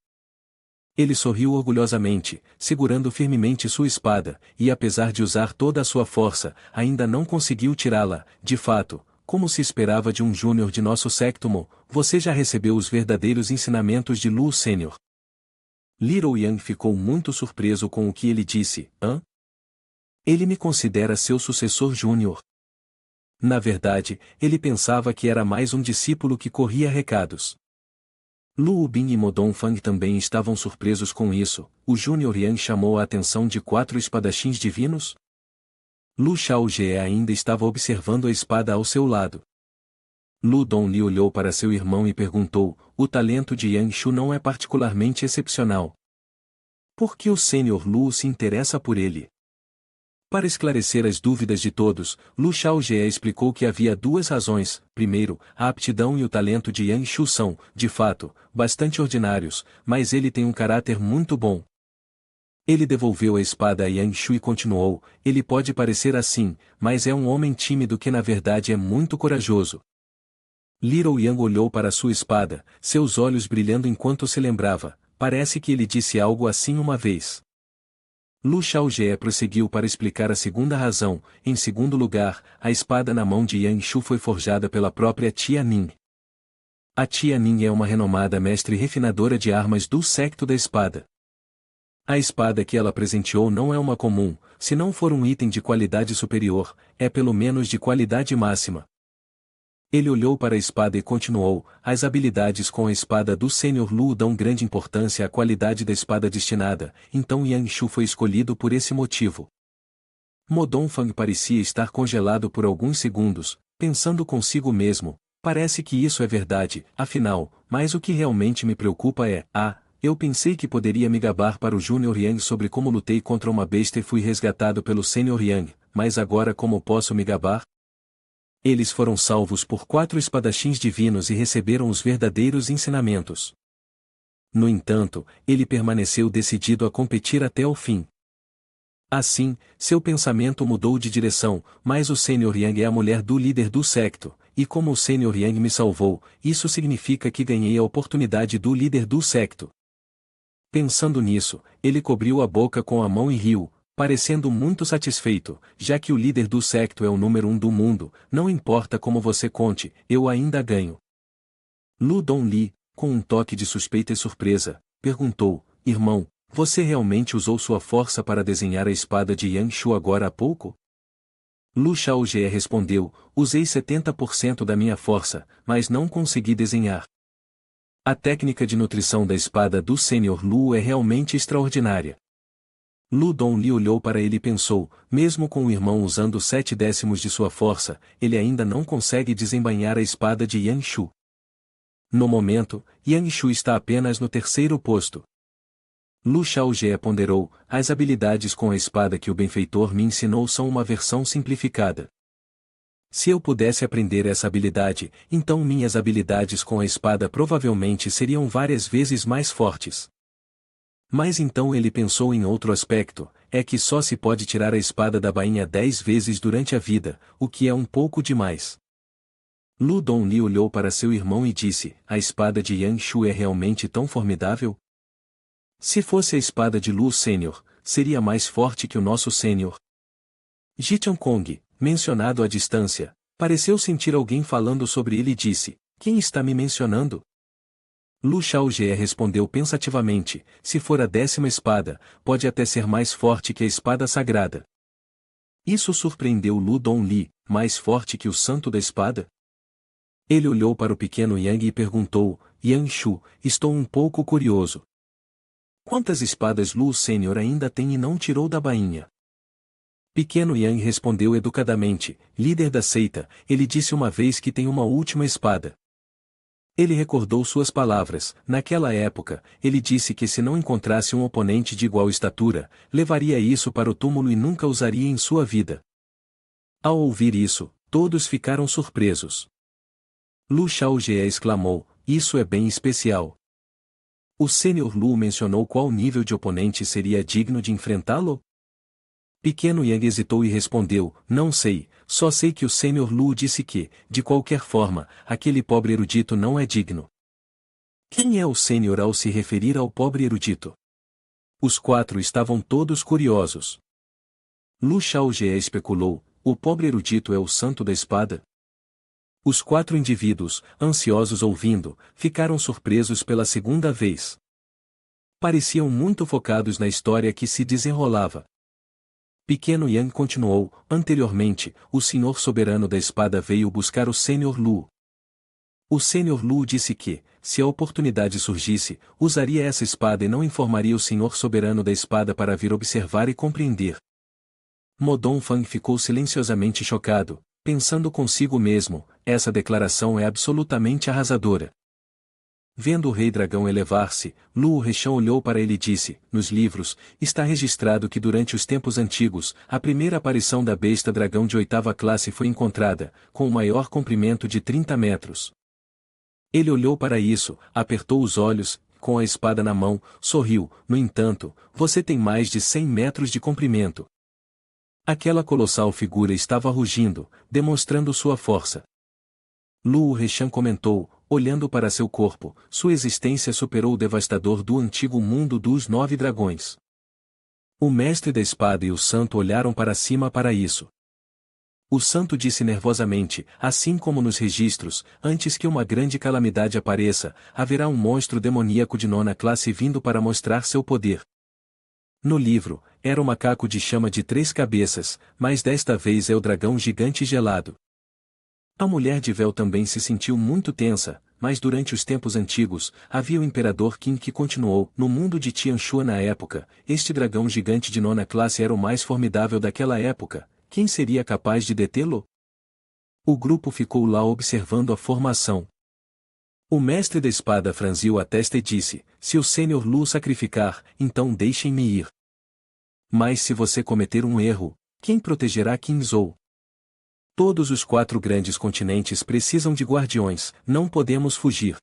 Ele sorriu orgulhosamente, segurando firmemente sua espada, e apesar de usar toda a sua força, ainda não conseguiu tirá-la. De fato, como se esperava de um júnior de nosso séctimo, você já recebeu os verdadeiros ensinamentos de Lu Sênior. Little Yang ficou muito surpreso com o que ele disse. Hã? Ele me considera seu sucessor júnior. Na verdade, ele pensava que era mais um discípulo que corria recados. Lu Bin e Modong Fang também estavam surpresos com isso. O Júnior Yang chamou a atenção de 4 espadachins divinos? Lu Shaojie ainda estava observando a espada ao seu lado. Lu Dongli olhou para seu irmão e perguntou, o talento de Yang Shu não é particularmente excepcional. Por que o Sênior Lu se interessa por ele? Para esclarecer as dúvidas de todos, Lu Shaojie explicou que havia 2 razões. Primeiro, a aptidão e o talento de Yang Shu são, de fato, bastante ordinários, mas ele tem um caráter muito bom. Ele devolveu a espada a Yang Shu e continuou, ele pode parecer assim, mas é um homem tímido que na verdade é muito corajoso. Little Yang olhou para sua espada, seus olhos brilhando enquanto se lembrava, parece que ele disse algo assim uma vez. Lu Shaojie prosseguiu para explicar a segunda razão. Em segundo lugar, a espada na mão de Yang Shu foi forjada pela própria Tia Ning. A Tia Ning é uma renomada mestre refinadora de armas do séquito da espada. A espada que ela presenteou não é uma comum, se não for um item de qualidade superior, é pelo menos de qualidade máxima. Ele olhou para a espada e continuou, as habilidades com a espada do Sênior Lu dão grande importância à qualidade da espada destinada, então Yang Shu foi escolhido por esse motivo. Modong Fang parecia estar congelado por alguns segundos, pensando consigo mesmo, parece que isso é verdade, afinal, mas o que realmente me preocupa é, eu pensei que poderia me gabar para o Júnior Yang sobre como lutei contra uma besta e fui resgatado pelo Sênior Yang, mas agora como posso me gabar? Eles foram salvos por 4 espadachins divinos e receberam os verdadeiros ensinamentos. No entanto, ele permaneceu decidido a competir até o fim. Assim, seu pensamento mudou de direção, mas o Sênior Yang é a mulher do líder do séquito, e como o Sênior Yang me salvou, isso significa que ganhei a oportunidade do líder do séquito. Pensando nisso, ele cobriu a boca com a mão e riu, parecendo muito satisfeito, já que o líder do séquito é o número 1 do mundo, não importa como você conte, eu ainda ganho. Lu Dongli, com um toque de suspeita e surpresa, perguntou, irmão, você realmente usou sua força para desenhar a espada de Yang Shu agora há pouco? Lu Shaojie respondeu, usei 70% da minha força, mas não consegui desenhar. A técnica de nutrição da espada do Sênior Lu é realmente extraordinária. Lu Dongli olhou para ele e pensou, mesmo com o irmão usando 7/10 de sua força, ele ainda não consegue desembainhar a espada de Yang Shu. No momento, Yang Shu está apenas no 3º posto. Lu Shaojie ponderou, as habilidades com a espada que o benfeitor me ensinou são uma versão simplificada. Se eu pudesse aprender essa habilidade, então minhas habilidades com a espada provavelmente seriam várias vezes mais fortes. Mas então ele pensou em outro aspecto, é que só se pode tirar a espada da bainha 10 vezes durante a vida, o que é um pouco demais. Lu Dongli olhou para seu irmão e disse, a espada de Yang Shu é realmente tão formidável? Se fosse a espada de Lu Sênior, seria mais forte que o nosso Sênior. Ji Kong, mencionado à distância, pareceu sentir alguém falando sobre ele e disse, quem está me mencionando? Lu Shaojie respondeu pensativamente, se for a 10ª espada, pode até ser mais forte que a espada sagrada. Isso surpreendeu Lu Dongli, mais forte que o santo da espada? Ele olhou para o pequeno Yang e perguntou, Yang Shu, estou um pouco curioso. Quantas espadas Lu Sênior ainda tem e não tirou da bainha? Pequeno Yang respondeu educadamente, líder da seita, ele disse uma vez que tem uma última espada. Ele recordou suas palavras, naquela época, ele disse que se não encontrasse um oponente de igual estatura, levaria isso para o túmulo e nunca usaria em sua vida. Ao ouvir isso, todos ficaram surpresos. Lu Shaojie exclamou, isso é bem especial. O Sr. Lu mencionou qual nível de oponente seria digno de enfrentá-lo? Pequeno Yang hesitou e respondeu, não sei, só sei que o Sr. Lu disse que, de qualquer forma, aquele pobre erudito não é digno. Quem é o Sênior ao se referir ao pobre erudito? Os quatro estavam todos curiosos. Lu Shaojie especulou, o pobre erudito é o santo da espada? Os quatro indivíduos, ansiosos ouvindo, ficaram surpresos pela segunda vez. Pareciam muito focados na história que se desenrolava. Pequeno Yang continuou, anteriormente, o Senhor Soberano da Espada veio buscar o Sr. Lu. O Sr. Lu disse que, se a oportunidade surgisse, usaria essa espada e não informaria o Senhor Soberano da Espada para vir observar e compreender. Mo Dongfang ficou silenciosamente chocado, pensando consigo mesmo, essa declaração é absolutamente arrasadora. Vendo o Rei Dragão elevar-se, Lu Rexan olhou para ele e disse, nos livros, está registrado que durante os tempos antigos, a primeira aparição da besta dragão de 8ª classe foi encontrada, com o maior comprimento de 30 metros. Ele olhou para isso, apertou os olhos, com a espada na mão, sorriu, no entanto, você tem mais de 100 metros de comprimento. Aquela colossal figura estava rugindo, demonstrando sua força. Lu Rexan comentou, olhando para seu corpo, sua existência superou o devastador do antigo mundo dos 9 dragões. O mestre da espada e o santo olharam para cima para isso. O santo disse nervosamente, assim como nos registros, antes que uma grande calamidade apareça, haverá um monstro demoníaco de 9ª classe vindo para mostrar seu poder. No livro, era o macaco de chama de 3 cabeças, mas desta vez é o dragão gigante gelado. A mulher de véu também se sentiu muito tensa, mas durante os tempos antigos, havia o imperador Qin que continuou, no mundo de Tianxua na época, este dragão gigante de 9ª classe era o mais formidável daquela época, quem seria capaz de detê-lo? O grupo ficou lá observando a formação. O mestre da espada franziu a testa e disse, se o Sr. Lu sacrificar, então deixem-me ir. Mas se você cometer um erro, quem protegerá Qin Zhou? Todos os 4 grandes continentes precisam de guardiões, não podemos fugir.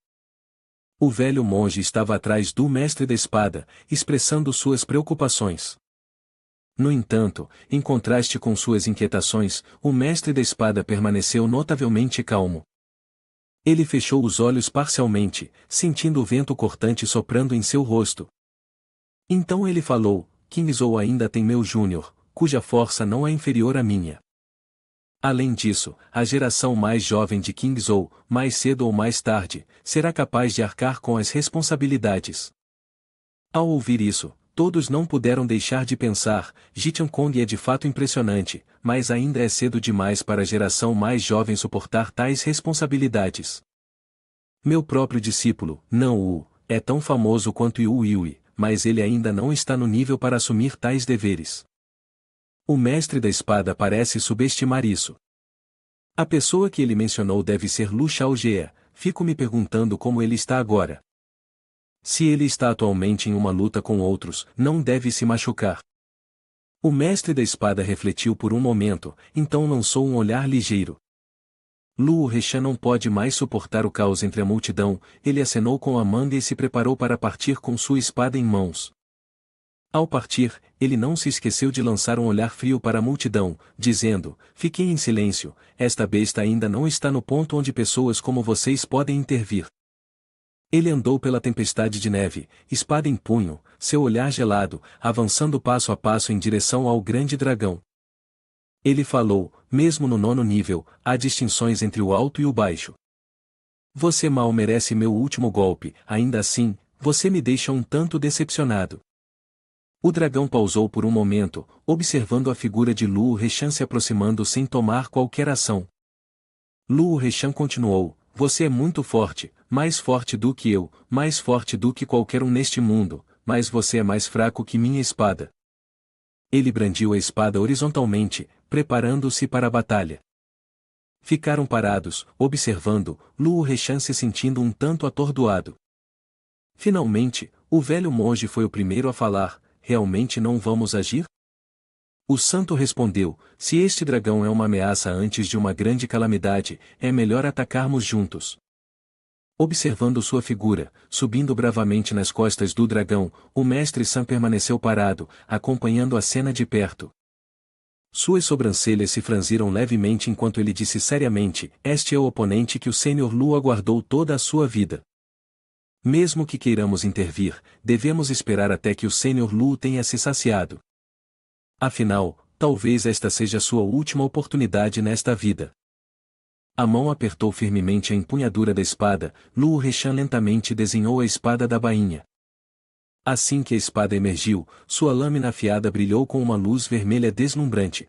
O velho monge estava atrás do mestre da espada, expressando suas preocupações. No entanto, em contraste com suas inquietações, o mestre da espada permaneceu notavelmente calmo. Ele fechou os olhos parcialmente, sentindo o vento cortante soprando em seu rosto. Então ele falou, Qin Zhou ainda tem meu júnior, cuja força não é inferior à minha. Além disso, a geração mais jovem de Qin Zhou, mais cedo ou mais tarde, será capaz de arcar com as responsabilidades. Ao ouvir isso, todos não puderam deixar de pensar, Jichen Kong é de fato impressionante, mas ainda é cedo demais para a geração mais jovem suportar tais responsabilidades. Meu próprio discípulo, Nan Wu, é tão famoso quanto Yu Yui, mas ele ainda não está no nível para assumir tais deveres. O mestre da espada parece subestimar isso. A pessoa que ele mencionou deve ser Lu Shaojie, fico me perguntando como ele está agora. Se ele está atualmente em uma luta com outros, não deve se machucar. O mestre da espada refletiu por um momento, então lançou um olhar ligeiro. Lu Rexan não pode mais suportar o caos entre a multidão, ele acenou com a manga e se preparou para partir com sua espada em mãos. Ao partir, ele não se esqueceu de lançar um olhar frio para a multidão, dizendo, fiquem em silêncio, esta besta ainda não está no ponto onde pessoas como vocês podem intervir. Ele andou pela tempestade de neve, espada em punho, seu olhar gelado, avançando passo a passo em direção ao grande dragão. Ele falou, mesmo no 9º nível, há distinções entre o alto e o baixo. Você mal merece meu último golpe, ainda assim, você me deixa um tanto decepcionado. O dragão pausou por um momento, observando a figura de Lu Rexan se aproximando sem tomar qualquer ação. Lu Rexan continuou, você é muito forte, mais forte do que eu, mais forte do que qualquer um neste mundo, mas você é mais fraco que minha espada. Ele brandiu a espada horizontalmente, preparando-se para a batalha. Ficaram parados, observando, Luo Rechan se sentindo um tanto atordoado. Finalmente, o velho monge foi o primeiro a falar: realmente não vamos agir? O santo respondeu: se este dragão é uma ameaça antes de uma grande calamidade, é melhor atacarmos juntos. Observando sua figura, subindo bravamente nas costas do dragão, o mestre San permaneceu parado, acompanhando a cena de perto. Suas sobrancelhas se franziram levemente enquanto ele disse seriamente: este é o oponente que o Senhor Lu aguardou toda a sua vida. Mesmo que queiramos intervir, devemos esperar até que o Senhor Lu tenha se saciado. Afinal, talvez esta seja sua última oportunidade nesta vida. A mão apertou firmemente a empunhadura da espada, Luo Rechan lentamente desenhou a espada da bainha. Assim que a espada emergiu, sua lâmina afiada brilhou com uma luz vermelha deslumbrante.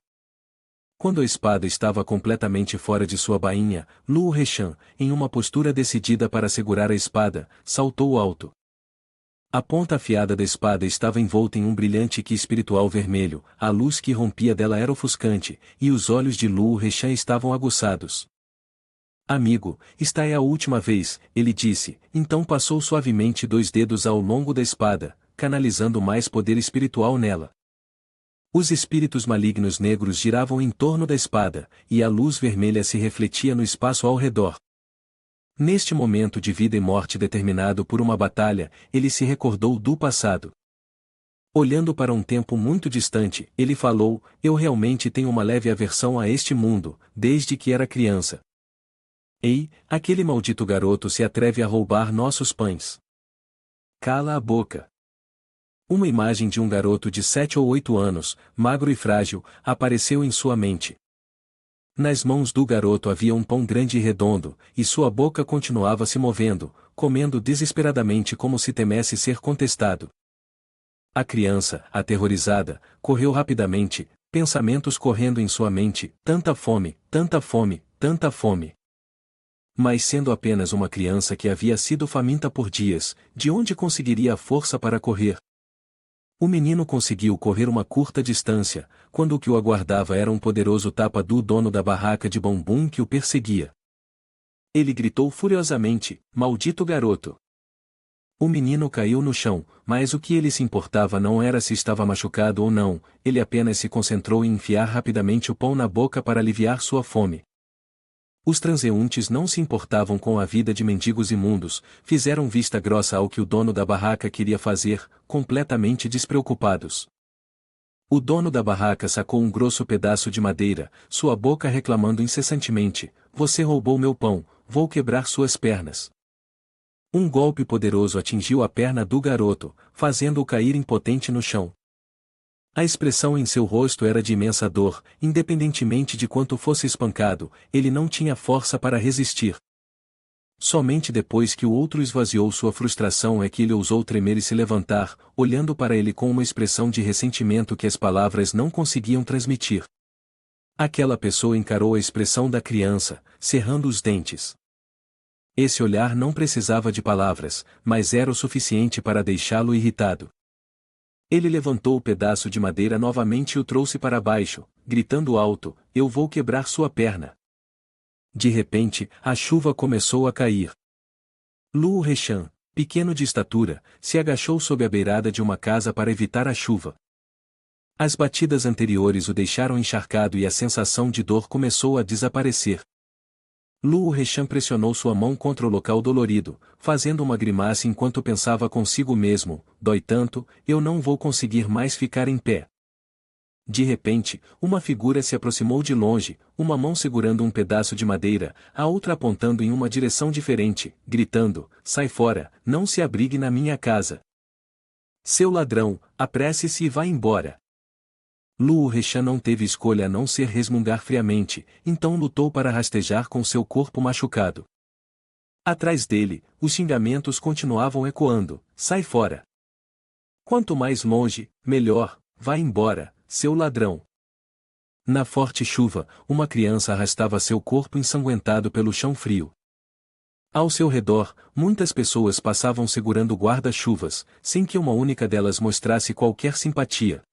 Quando a espada estava completamente fora de sua bainha, Luo Rechan, em uma postura decidida para segurar a espada, saltou alto. A ponta afiada da espada estava envolta em um brilhante qi espiritual vermelho, a luz que rompia dela era ofuscante, e os olhos de Luo Rechan estavam aguçados. Amigo, esta é a última vez, ele disse, então passou suavemente 2 dedos ao longo da espada, canalizando mais poder espiritual nela. Os espíritos malignos negros giravam em torno da espada, e a luz vermelha se refletia no espaço ao redor. Neste momento de vida e morte determinado por uma batalha, ele se recordou do passado. Olhando para um tempo muito distante, ele falou: eu realmente tenho uma leve aversão a este mundo, desde que era criança. Ei, aquele maldito garoto se atreve a roubar nossos pães. Cala a boca. Uma imagem de um garoto de 7 ou 8 anos, magro e frágil, apareceu em sua mente. Nas mãos do garoto havia um pão grande e redondo, e sua boca continuava se movendo, comendo desesperadamente como se temesse ser contestado. A criança, aterrorizada, correu rapidamente, pensamentos correndo em sua mente: tanta fome, tanta fome, tanta fome. Mas sendo apenas uma criança que havia sido faminta por dias, de onde conseguiria a força para correr? O menino conseguiu correr uma curta distância, quando o que o aguardava era um poderoso tapa do dono da barraca de bombom que o perseguia. Ele gritou furiosamente: maldito garoto! O menino caiu no chão, mas o que ele se importava não era se estava machucado ou não, ele apenas se concentrou em enfiar rapidamente o pão na boca para aliviar sua fome. Os transeuntes não se importavam com a vida de mendigos imundos, fizeram vista grossa ao que o dono da barraca queria fazer, completamente despreocupados. O dono da barraca sacou um grosso pedaço de madeira, sua boca reclamando incessantemente: você roubou meu pão, vou quebrar suas pernas. Um golpe poderoso atingiu a perna do garoto, fazendo-o cair impotente no chão. A expressão em seu rosto era de imensa dor, independentemente de quanto fosse espancado, ele não tinha força para resistir. Somente depois que o outro esvaziou sua frustração é que ele ousou tremer e se levantar, olhando para ele com uma expressão de ressentimento que as palavras não conseguiam transmitir. Aquela pessoa encarou a expressão da criança, cerrando os dentes. Esse olhar não precisava de palavras, mas era o suficiente para deixá-lo irritado. Ele levantou o pedaço de madeira novamente e o trouxe para baixo, gritando alto: eu vou quebrar sua perna. De repente, a chuva começou a cair. Luo Rechan, pequeno de estatura, se agachou sob a beirada de uma casa para evitar a chuva. As batidas anteriores o deixaram encharcado e a sensação de dor começou a desaparecer. Luo Rechan pressionou sua mão contra o local dolorido, fazendo uma grimaça enquanto pensava consigo mesmo: dói tanto, eu não vou conseguir mais ficar em pé. De repente, uma figura se aproximou de longe, uma mão segurando um pedaço de madeira, a outra apontando em uma direção diferente, gritando: sai fora, não se abrigue na minha casa. Seu ladrão, apresse-se e vá embora. Luo Rechan não teve escolha a não ser resmungar friamente, então lutou para rastejar com seu corpo machucado. Atrás dele, os xingamentos continuavam ecoando: sai fora. Quanto mais longe, melhor, vá embora, seu ladrão. Na forte chuva, uma criança arrastava seu corpo ensanguentado pelo chão frio. Ao seu redor, muitas pessoas passavam segurando guarda-chuvas, sem que uma única delas mostrasse qualquer simpatia.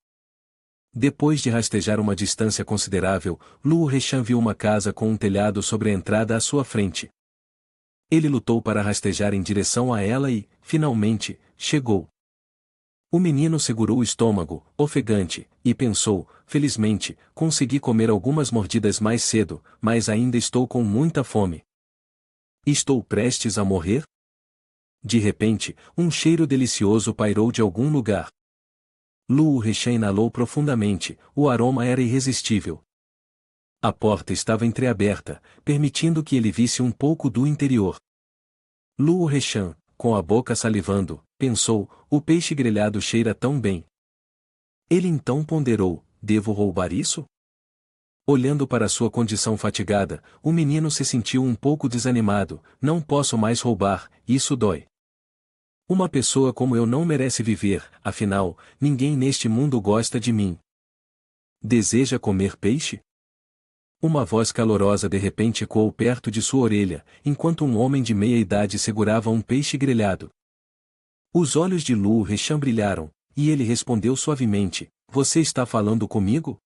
Depois de rastejar uma distância considerável, Luo Rechan viu uma casa com um telhado sobre a entrada à sua frente. Ele lutou para rastejar em direção a ela e, finalmente, chegou. O menino segurou o estômago, ofegante, e pensou, felizmente, consegui comer algumas mordidas mais cedo, mas ainda estou com muita fome. Estou prestes a morrer? De repente, um cheiro delicioso pairou de algum lugar. Luo Rechan inalou profundamente, o aroma era irresistível. A porta estava entreaberta, permitindo que ele visse um pouco do interior. Luo Rechan, com a boca salivando, pensou, o peixe grelhado cheira tão bem. Ele então ponderou, devo roubar isso? Olhando para sua condição fatigada, o menino se sentiu um pouco desanimado, não posso mais roubar, isso dói. Uma pessoa como eu não merece viver, afinal, ninguém neste mundo gosta de mim. Deseja comer peixe? Uma voz calorosa de repente ecoou perto de sua orelha, enquanto um homem de meia idade segurava um peixe grelhado. Os olhos de Luo Rechan brilharam, e ele respondeu suavemente, você está falando comigo?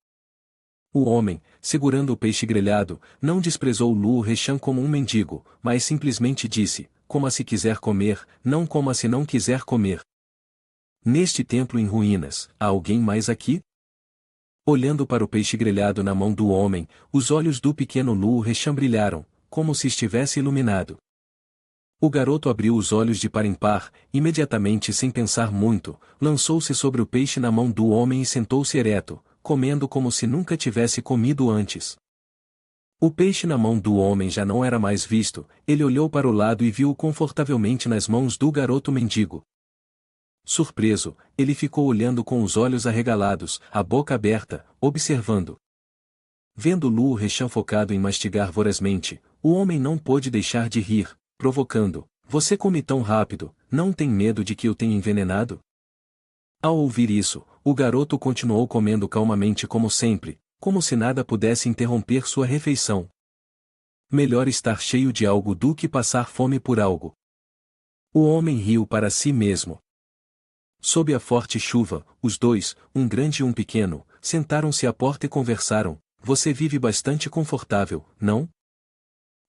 O homem, segurando o peixe grelhado, não desprezou Luo Rechan como um mendigo, mas simplesmente disse, coma se quiser comer, não coma se não quiser comer. Neste templo em ruínas, há alguém mais aqui? Olhando para o peixe grelhado na mão do homem, os olhos do pequeno Luo Rechan brilharam, como se estivesse iluminado. O garoto abriu os olhos de par em par, imediatamente sem pensar muito, lançou-se sobre o peixe na mão do homem e sentou-se ereto, comendo como se nunca tivesse comido antes. O peixe na mão do homem já não era mais visto, ele olhou para o lado e viu-o confortavelmente nas mãos do garoto mendigo. Surpreso, ele ficou olhando com os olhos arregalados, a boca aberta, observando. Vendo Luo Rechan focado em mastigar vorazmente, o homem não pôde deixar de rir, provocando, você come tão rápido, não tem medo de que eu tenha envenenado? Ao ouvir isso, o garoto continuou comendo calmamente como sempre, como se nada pudesse interromper sua refeição. Melhor estar cheio de algo do que passar fome por algo. O homem riu para si mesmo. Sob a forte chuva, os dois, um grande e um pequeno, sentaram-se à porta e conversaram, você vive bastante confortável, não?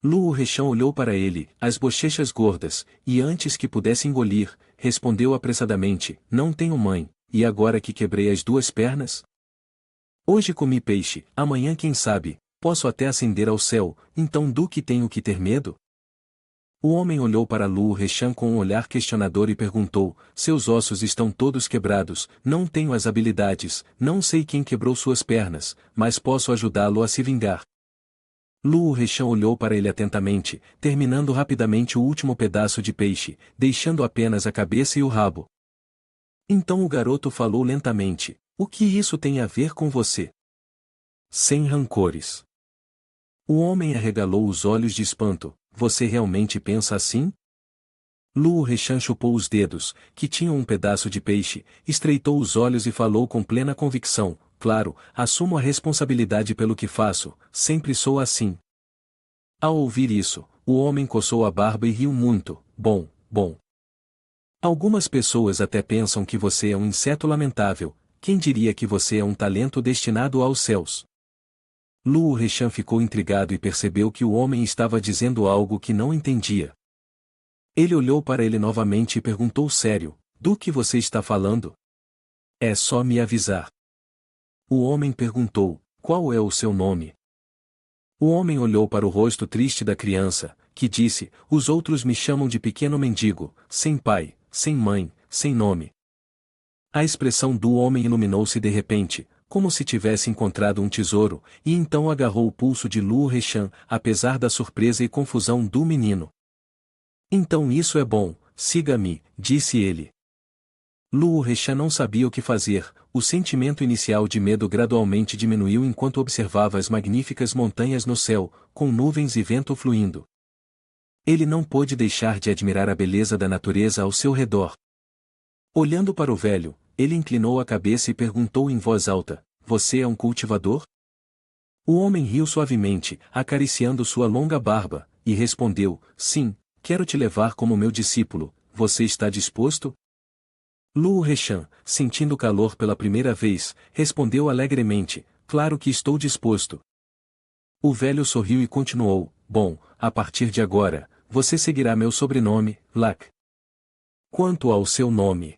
Luo Rechan olhou para ele, as bochechas gordas, e antes que pudesse engolir, respondeu apressadamente, não tenho mãe, e agora que quebrei as duas pernas? Hoje comi peixe, amanhã quem sabe, posso até ascender ao céu, então do que tenho que ter medo? O homem olhou para Luo Rechan com um olhar questionador e perguntou, seus ossos estão todos quebrados, não tenho as habilidades, não sei quem quebrou suas pernas, mas posso ajudá-lo a se vingar. Luo Rechan olhou para ele atentamente, terminando rapidamente o último pedaço de peixe, deixando apenas a cabeça e o rabo. Então o garoto falou lentamente, o que isso tem a ver com você? Sem rancores. O homem arregalou os olhos de espanto, você realmente pensa assim? Luo Rechan chupou os dedos, que tinham um pedaço de peixe, estreitou os olhos e falou com plena convicção, claro, assumo a responsabilidade pelo que faço, sempre sou assim. Ao ouvir isso, o homem coçou a barba e riu muito, bom. Algumas pessoas até pensam que você é um inseto lamentável, quem diria que você é um talento destinado aos céus? Luo Rechan ficou intrigado e percebeu que o homem estava dizendo algo que não entendia. Ele olhou para ele novamente e perguntou sério, do que você está falando? É só me avisar. O homem perguntou, qual é o seu nome? O homem olhou para o rosto triste da criança, que disse, os outros me chamam de pequeno mendigo, sem pai, sem mãe, sem nome. A expressão do homem iluminou-se de repente, como se tivesse encontrado um tesouro, e então agarrou o pulso de Luo Rechan, apesar da surpresa e confusão do menino. Então isso é bom, siga-me, disse ele. Luo Rechan não sabia o que fazer, o sentimento inicial de medo gradualmente diminuiu enquanto observava as magníficas montanhas no céu, com nuvens e vento fluindo. Ele não pôde deixar de admirar a beleza da natureza ao seu redor. Olhando para o velho, ele inclinou a cabeça e perguntou em voz alta, você é um cultivador? O homem riu suavemente, acariciando sua longa barba, e respondeu, sim, quero te levar como meu discípulo, você está disposto? Luo Reshan, sentindo calor pela primeira vez, respondeu alegremente, claro que estou disposto. O velho sorriu e continuou, bom, a partir de agora, você seguirá meu sobrenome, Lak. Quanto ao seu nome?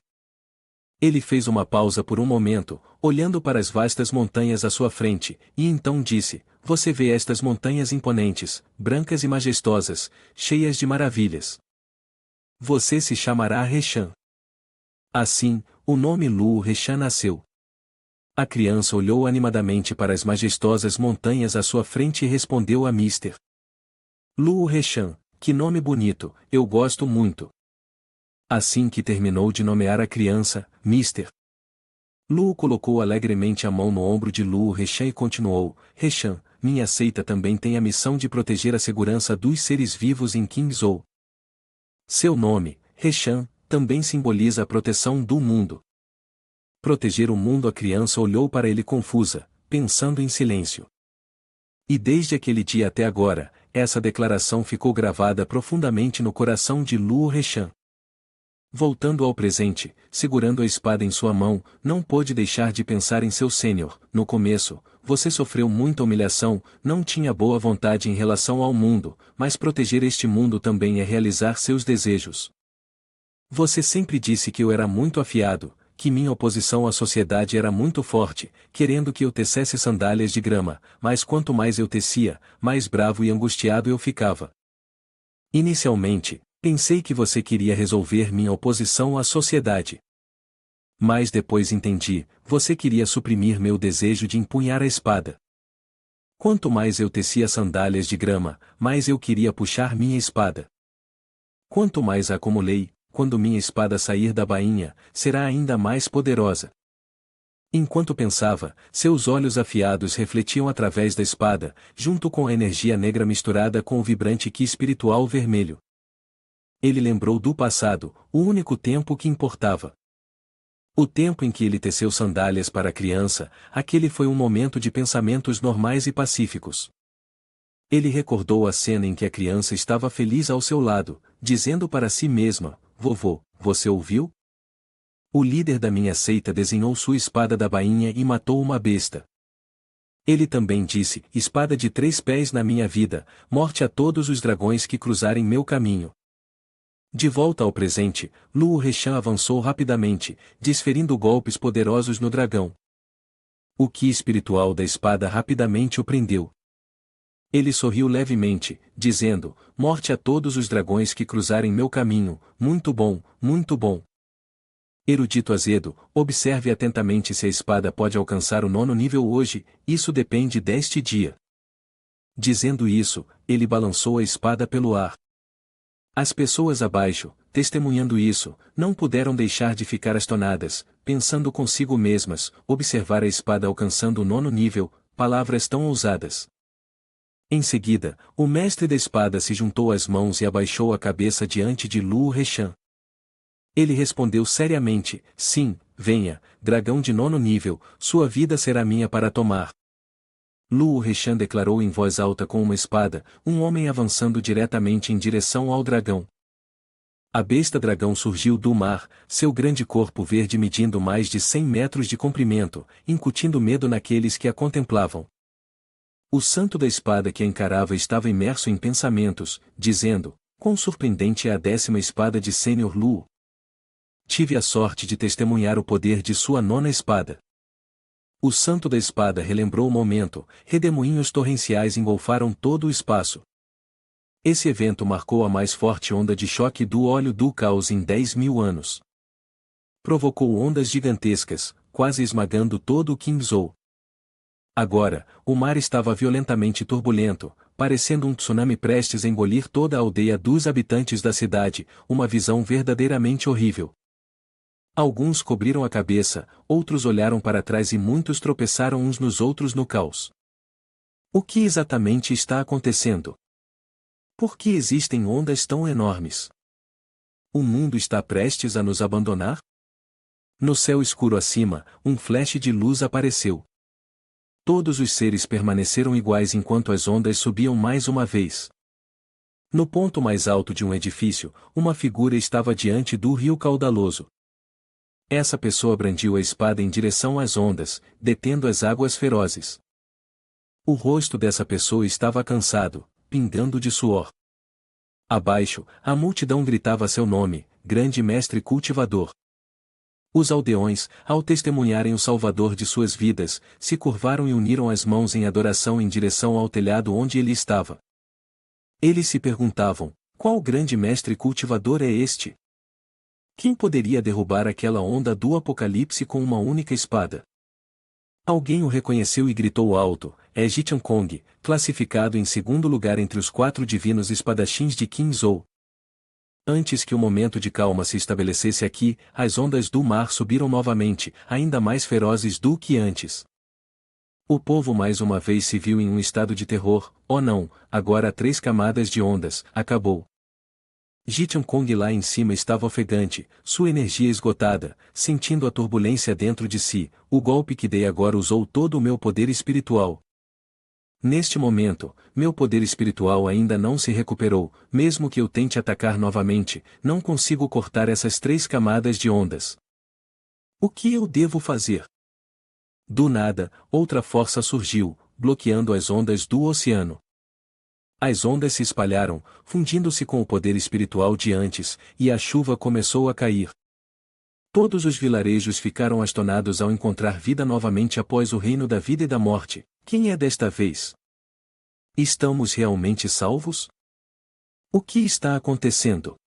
Ele fez uma pausa por um momento, olhando para as vastas montanhas à sua frente, e então disse, você vê estas montanhas imponentes, brancas e majestosas, cheias de maravilhas. Você se chamará Reshan. Assim, o nome Luo Reshan nasceu. A criança olhou animadamente para as majestosas montanhas à sua frente e respondeu a Mr. Luo Reshan, que nome bonito, eu gosto muito. Assim que terminou de nomear a criança, Mr. Luo colocou alegremente a mão no ombro de Luo Reshan e continuou, Reshan, minha seita também tem a missão de proteger a segurança dos seres vivos em Qingzhou. Seu nome, Reshan, também simboliza a proteção do mundo. Proteger o mundo. A criança olhou para ele confusa, pensando em silêncio. E desde aquele dia até agora, essa declaração ficou gravada profundamente no coração de Luo Reshan. Voltando ao presente, segurando a espada em sua mão, não pôde deixar de pensar em seu sênior. No começo, você sofreu muita humilhação, não tinha boa vontade em relação ao mundo, mas proteger este mundo também é realizar seus desejos. Você sempre disse que eu era muito afiado, que minha oposição à sociedade era muito forte, querendo que eu tecesse sandálias de grama, mas quanto mais eu tecia, mais bravo e angustiado eu ficava. Inicialmente, pensei que você queria resolver minha oposição à sociedade. Mas depois entendi, você queria suprimir meu desejo de empunhar a espada. Quanto mais eu tecia sandálias de grama, mais eu queria puxar minha espada. Quanto mais a acumulei, quando minha espada sair da bainha, será ainda mais poderosa. Enquanto pensava, seus olhos afiados refletiam através da espada, junto com a energia negra misturada com o vibrante ki espiritual vermelho. Ele lembrou do passado, o único tempo que importava. O tempo em que ele teceu sandálias para a criança, aquele foi um momento de pensamentos normais e pacíficos. Ele recordou a cena em que a criança estava feliz ao seu lado, dizendo para si mesma, vovô, você ouviu? O líder da minha seita desenhou sua espada da bainha e matou uma besta. Ele também disse, espada de 3 pés na minha vida, morte a todos os dragões que cruzarem meu caminho. De volta ao presente, Luo Reshan avançou rapidamente, desferindo golpes poderosos no dragão. O ki espiritual da espada rapidamente o prendeu. Ele sorriu levemente, dizendo, morte a todos os dragões que cruzarem meu caminho, muito bom, muito bom. Erudito azedo, observe atentamente se a espada pode alcançar o 9º nível hoje, isso depende deste dia. Dizendo isso, ele balançou a espada pelo ar. As pessoas abaixo, testemunhando isso, não puderam deixar de ficar astonadas, pensando consigo mesmas, observar a espada alcançando o 9º nível, palavras tão ousadas. Em seguida, o mestre da espada se juntou às mãos e abaixou a cabeça diante de Luo Reshan. Ele respondeu seriamente, sim, venha, dragão de 9º nível, sua vida será minha para tomar. Luo Reshan declarou em voz alta com uma espada, um homem avançando diretamente em direção ao dragão. A besta dragão surgiu do mar, seu grande corpo verde medindo mais de 100 metros de comprimento, incutindo medo naqueles que a contemplavam. O santo da espada que a encarava estava imerso em pensamentos, dizendo, quão surpreendente é a 10ª espada de Sênior Luo. Tive a sorte de testemunhar o poder de sua 9ª espada. O santo da espada relembrou o momento, redemoinhos torrenciais engolfaram todo o espaço. Esse evento marcou a mais forte onda de choque do óleo do caos em 10.000 anos. Provocou ondas gigantescas, quase esmagando todo o Qingzhou. Agora, o mar estava violentamente turbulento, parecendo um tsunami prestes a engolir toda a aldeia dos habitantes da cidade, uma visão verdadeiramente horrível. Alguns cobriram a cabeça, outros olharam para trás e muitos tropeçaram uns nos outros no caos. O que exatamente está acontecendo? Por que existem ondas tão enormes? O mundo está prestes a nos abandonar? No céu escuro acima, um flash de luz apareceu. Todos os seres permaneceram iguais enquanto as ondas subiam mais uma vez. No ponto mais alto de um edifício, uma figura estava diante do rio caudaloso. Essa pessoa brandiu a espada em direção às ondas, detendo as águas ferozes. O rosto dessa pessoa estava cansado, pingando de suor. Abaixo, a multidão gritava seu nome, grande mestre cultivador. Os aldeões, ao testemunharem o Salvador de suas vidas, se curvaram e uniram as mãos em adoração em direção ao telhado onde ele estava. Eles se perguntavam: qual grande mestre cultivador é este? Quem poderia derrubar aquela onda do Apocalipse com uma única espada? Alguém o reconheceu e gritou alto: é Jichen Kong, classificado em segundo lugar entre os 4 divinos espadachins de Qin Zhou. Antes que o momento de calma se estabelecesse aqui, as ondas do mar subiram novamente, ainda mais ferozes do que antes. O povo mais uma vez se viu em um estado de terror. Oh não, agora há 3 camadas de ondas, acabou. Jichen Kong lá em cima estava ofegante, sua energia esgotada, sentindo a turbulência dentro de si. O golpe que dei agora usou todo o meu poder espiritual. Neste momento, meu poder espiritual ainda não se recuperou. Mesmo que eu tente atacar novamente, não consigo cortar essas 3 camadas de ondas. O que eu devo fazer? Do nada, outra força surgiu, bloqueando as ondas do oceano. As ondas se espalharam, fundindo-se com o poder espiritual de antes, e a chuva começou a cair. Todos os vilarejos ficaram astonados ao encontrar vida novamente após o reino da vida e da morte. Quem é desta vez? Estamos realmente salvos? O que está acontecendo?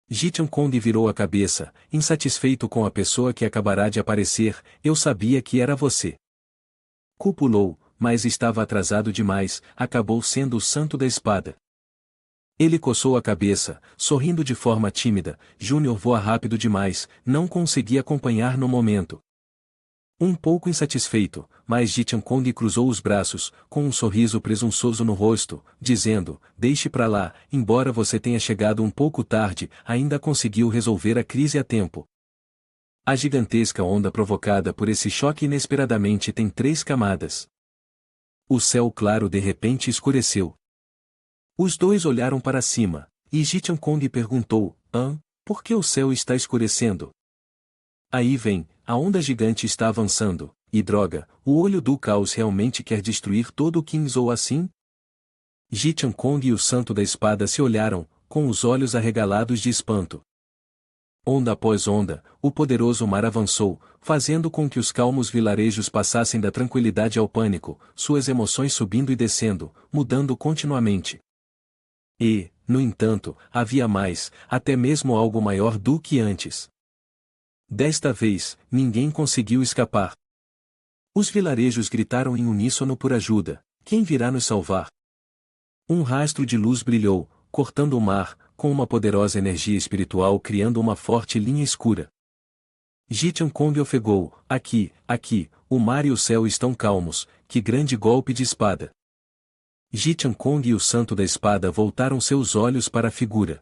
Jichen Kong virou a cabeça, insatisfeito com a pessoa que acabará de aparecer. Eu sabia que era você. Copulou, mas estava atrasado demais, acabou sendo o santo da espada. Ele coçou a cabeça, sorrindo de forma tímida. Júnior voa rápido demais, não consegui acompanhar no momento. Um pouco insatisfeito, mas Jichen Kong cruzou os braços, com um sorriso presunçoso no rosto, dizendo: deixe pra lá, embora você tenha chegado um pouco tarde, ainda conseguiu resolver a crise a tempo. A gigantesca onda provocada por esse choque inesperadamente tem 3 camadas. O céu claro de repente escureceu. Os dois olharam para cima, e Jichen Kong perguntou: por que o céu está escurecendo? Aí vem, a onda gigante está avançando, e droga, o olho do caos realmente quer destruir todo o Qin Zhou assim? Jichen Kong e o santo da espada se olharam, com os olhos arregalados de espanto. Onda após onda, o poderoso mar avançou, fazendo com que os calmos vilarejos passassem da tranquilidade ao pânico, suas emoções subindo e descendo, mudando continuamente. E, no entanto, havia mais, até mesmo algo maior do que antes. Desta vez, ninguém conseguiu escapar. Os vilarejos gritaram em uníssono por ajuda: quem virá nos salvar? Um rastro de luz brilhou, cortando o mar, com uma poderosa energia espiritual criando uma forte linha escura. Jichen Kong ofegou: aqui, o mar e o céu estão calmos, que grande golpe de espada. Jichen Kong e o santo da espada voltaram seus olhos para a figura.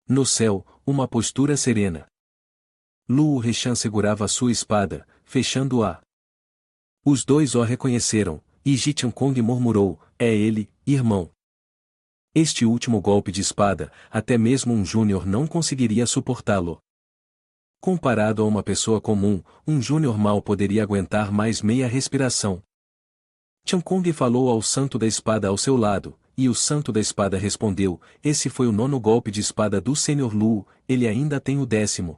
No céu, uma postura serena. Luo Rechan segurava sua espada, fechando-a. Os dois o reconheceram, e Jichen Kong murmurou: é ele, irmão. Este último golpe de espada, até mesmo um júnior não conseguiria suportá-lo. Comparado a uma pessoa comum, um júnior mal poderia aguentar mais meia respiração. Jichen Kong falou ao santo da espada ao seu lado, e o santo da espada respondeu: esse foi o 9º golpe de espada do Sr. Luo, ele ainda tem o 10º.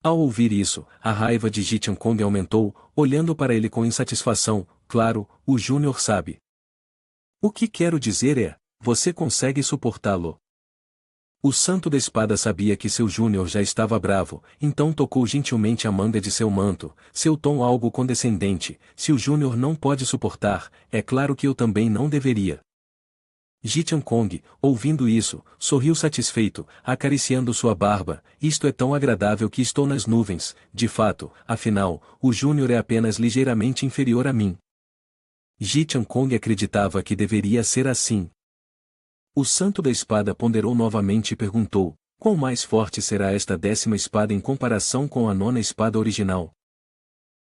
Ao ouvir isso, a raiva de Jichen Kong aumentou, olhando para ele com insatisfação. Claro, o Júnior sabe. O que quero dizer é, você consegue suportá-lo. O santo da espada sabia que seu Júnior já estava bravo, então tocou gentilmente a manga de seu manto, seu tom algo condescendente: se o Júnior não pode suportar, é claro que eu também não deveria. Jichen Kong, ouvindo isso, sorriu satisfeito, acariciando sua barba: isto é tão agradável que estou nas nuvens. De fato, afinal, o Júnior é apenas ligeiramente inferior a mim. Jichen Kong acreditava que deveria ser assim. O santo da espada ponderou novamente e perguntou: quão mais forte será esta 10ª espada em comparação com a 9ª espada original?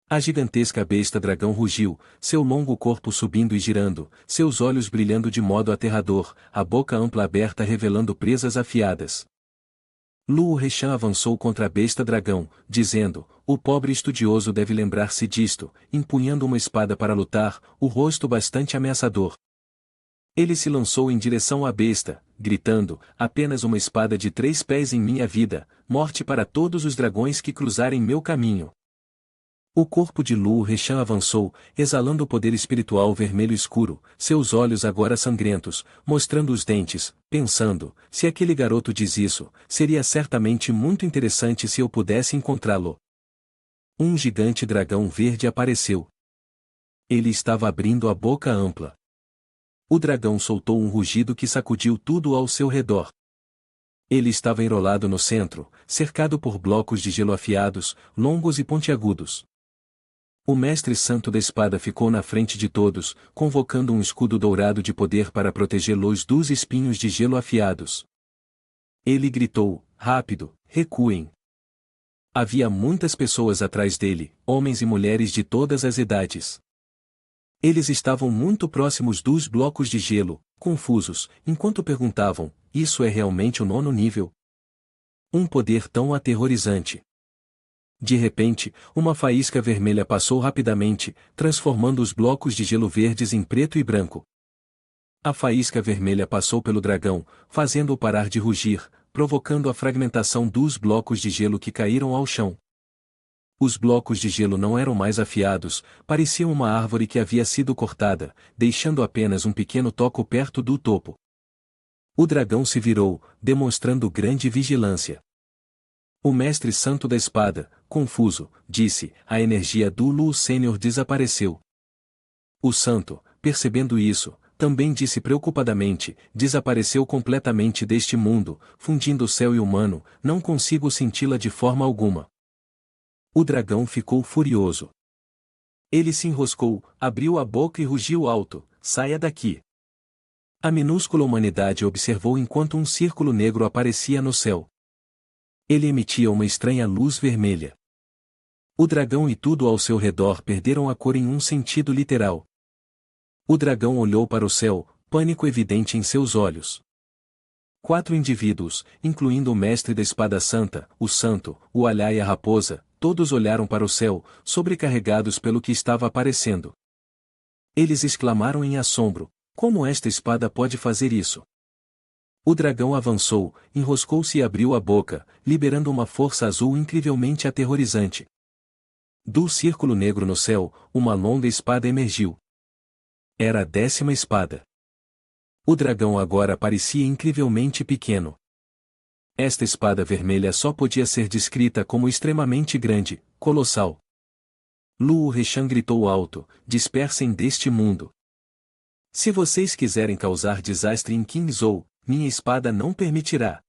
A gigantesca besta dragão rugiu, seu longo corpo subindo e girando, seus olhos brilhando de modo aterrador, a boca ampla aberta revelando presas afiadas. Luo Reshan avançou contra a besta dragão, dizendo, o pobre estudioso deve lembrar-se disto, empunhando uma espada para lutar, o rosto bastante ameaçador. Ele se lançou em direção à besta, gritando, apenas uma espada de 3 pés em minha vida, morte para todos os dragões que cruzarem meu caminho. O corpo de Luo Reshan avançou, exalando o poder espiritual vermelho escuro, seus olhos agora sangrentos, mostrando os dentes, pensando, se aquele garoto diz isso, seria certamente muito interessante se eu pudesse encontrá-lo. Um gigante dragão verde apareceu. Ele estava abrindo a boca ampla. O dragão soltou um rugido que sacudiu tudo ao seu redor. Ele estava enrolado no centro, cercado por blocos de gelo afiados, longos e pontiagudos. O mestre santo da espada ficou na frente de todos, convocando um escudo dourado de poder para protegê-los dos espinhos de gelo afiados. Ele gritou, rápido, recuem. Havia muitas pessoas atrás dele, homens e mulheres de todas as idades. Eles estavam muito próximos dos blocos de gelo, confusos, enquanto perguntavam, isso é realmente o 9º nível? Um poder tão aterrorizante. De repente, uma faísca vermelha passou rapidamente, transformando os blocos de gelo verdes em preto e branco. A faísca vermelha passou pelo dragão, fazendo-o parar de rugir, provocando a fragmentação dos blocos de gelo que caíram ao chão. Os blocos de gelo não eram mais afiados, pareciam uma árvore que havia sido cortada, deixando apenas um pequeno toco perto do topo. O dragão se virou, demonstrando grande vigilância. O mestre santo da espada, confuso, disse, a energia do Luo Sênior desapareceu. O santo, percebendo isso, também disse preocupadamente, desapareceu completamente deste mundo, fundindo o céu e o humano, não consigo senti-la de forma alguma. O dragão ficou furioso. Ele se enroscou, abriu a boca e rugiu alto, saia daqui. A minúscula humanidade observou enquanto um círculo negro aparecia no céu. Ele emitia uma estranha luz vermelha. O dragão e tudo ao seu redor perderam a cor em um sentido literal. O dragão olhou para o céu, pânico evidente em seus olhos. 4 indivíduos, incluindo o mestre da espada santa, o santo, o alhá e a raposa, todos olharam para o céu, sobrecarregados pelo que estava aparecendo. Eles exclamaram em assombro, como esta espada pode fazer isso? O dragão avançou, enroscou-se e abriu a boca, liberando uma força azul incrivelmente aterrorizante. Do círculo negro no céu, uma longa espada emergiu. Era a 10ª espada. O dragão agora parecia incrivelmente pequeno. Esta espada vermelha só podia ser descrita como extremamente grande, colossal. Luo Reshan gritou alto, dispersem deste mundo. Se vocês quiserem causar desastre em Qingzhou, minha espada não permitirá.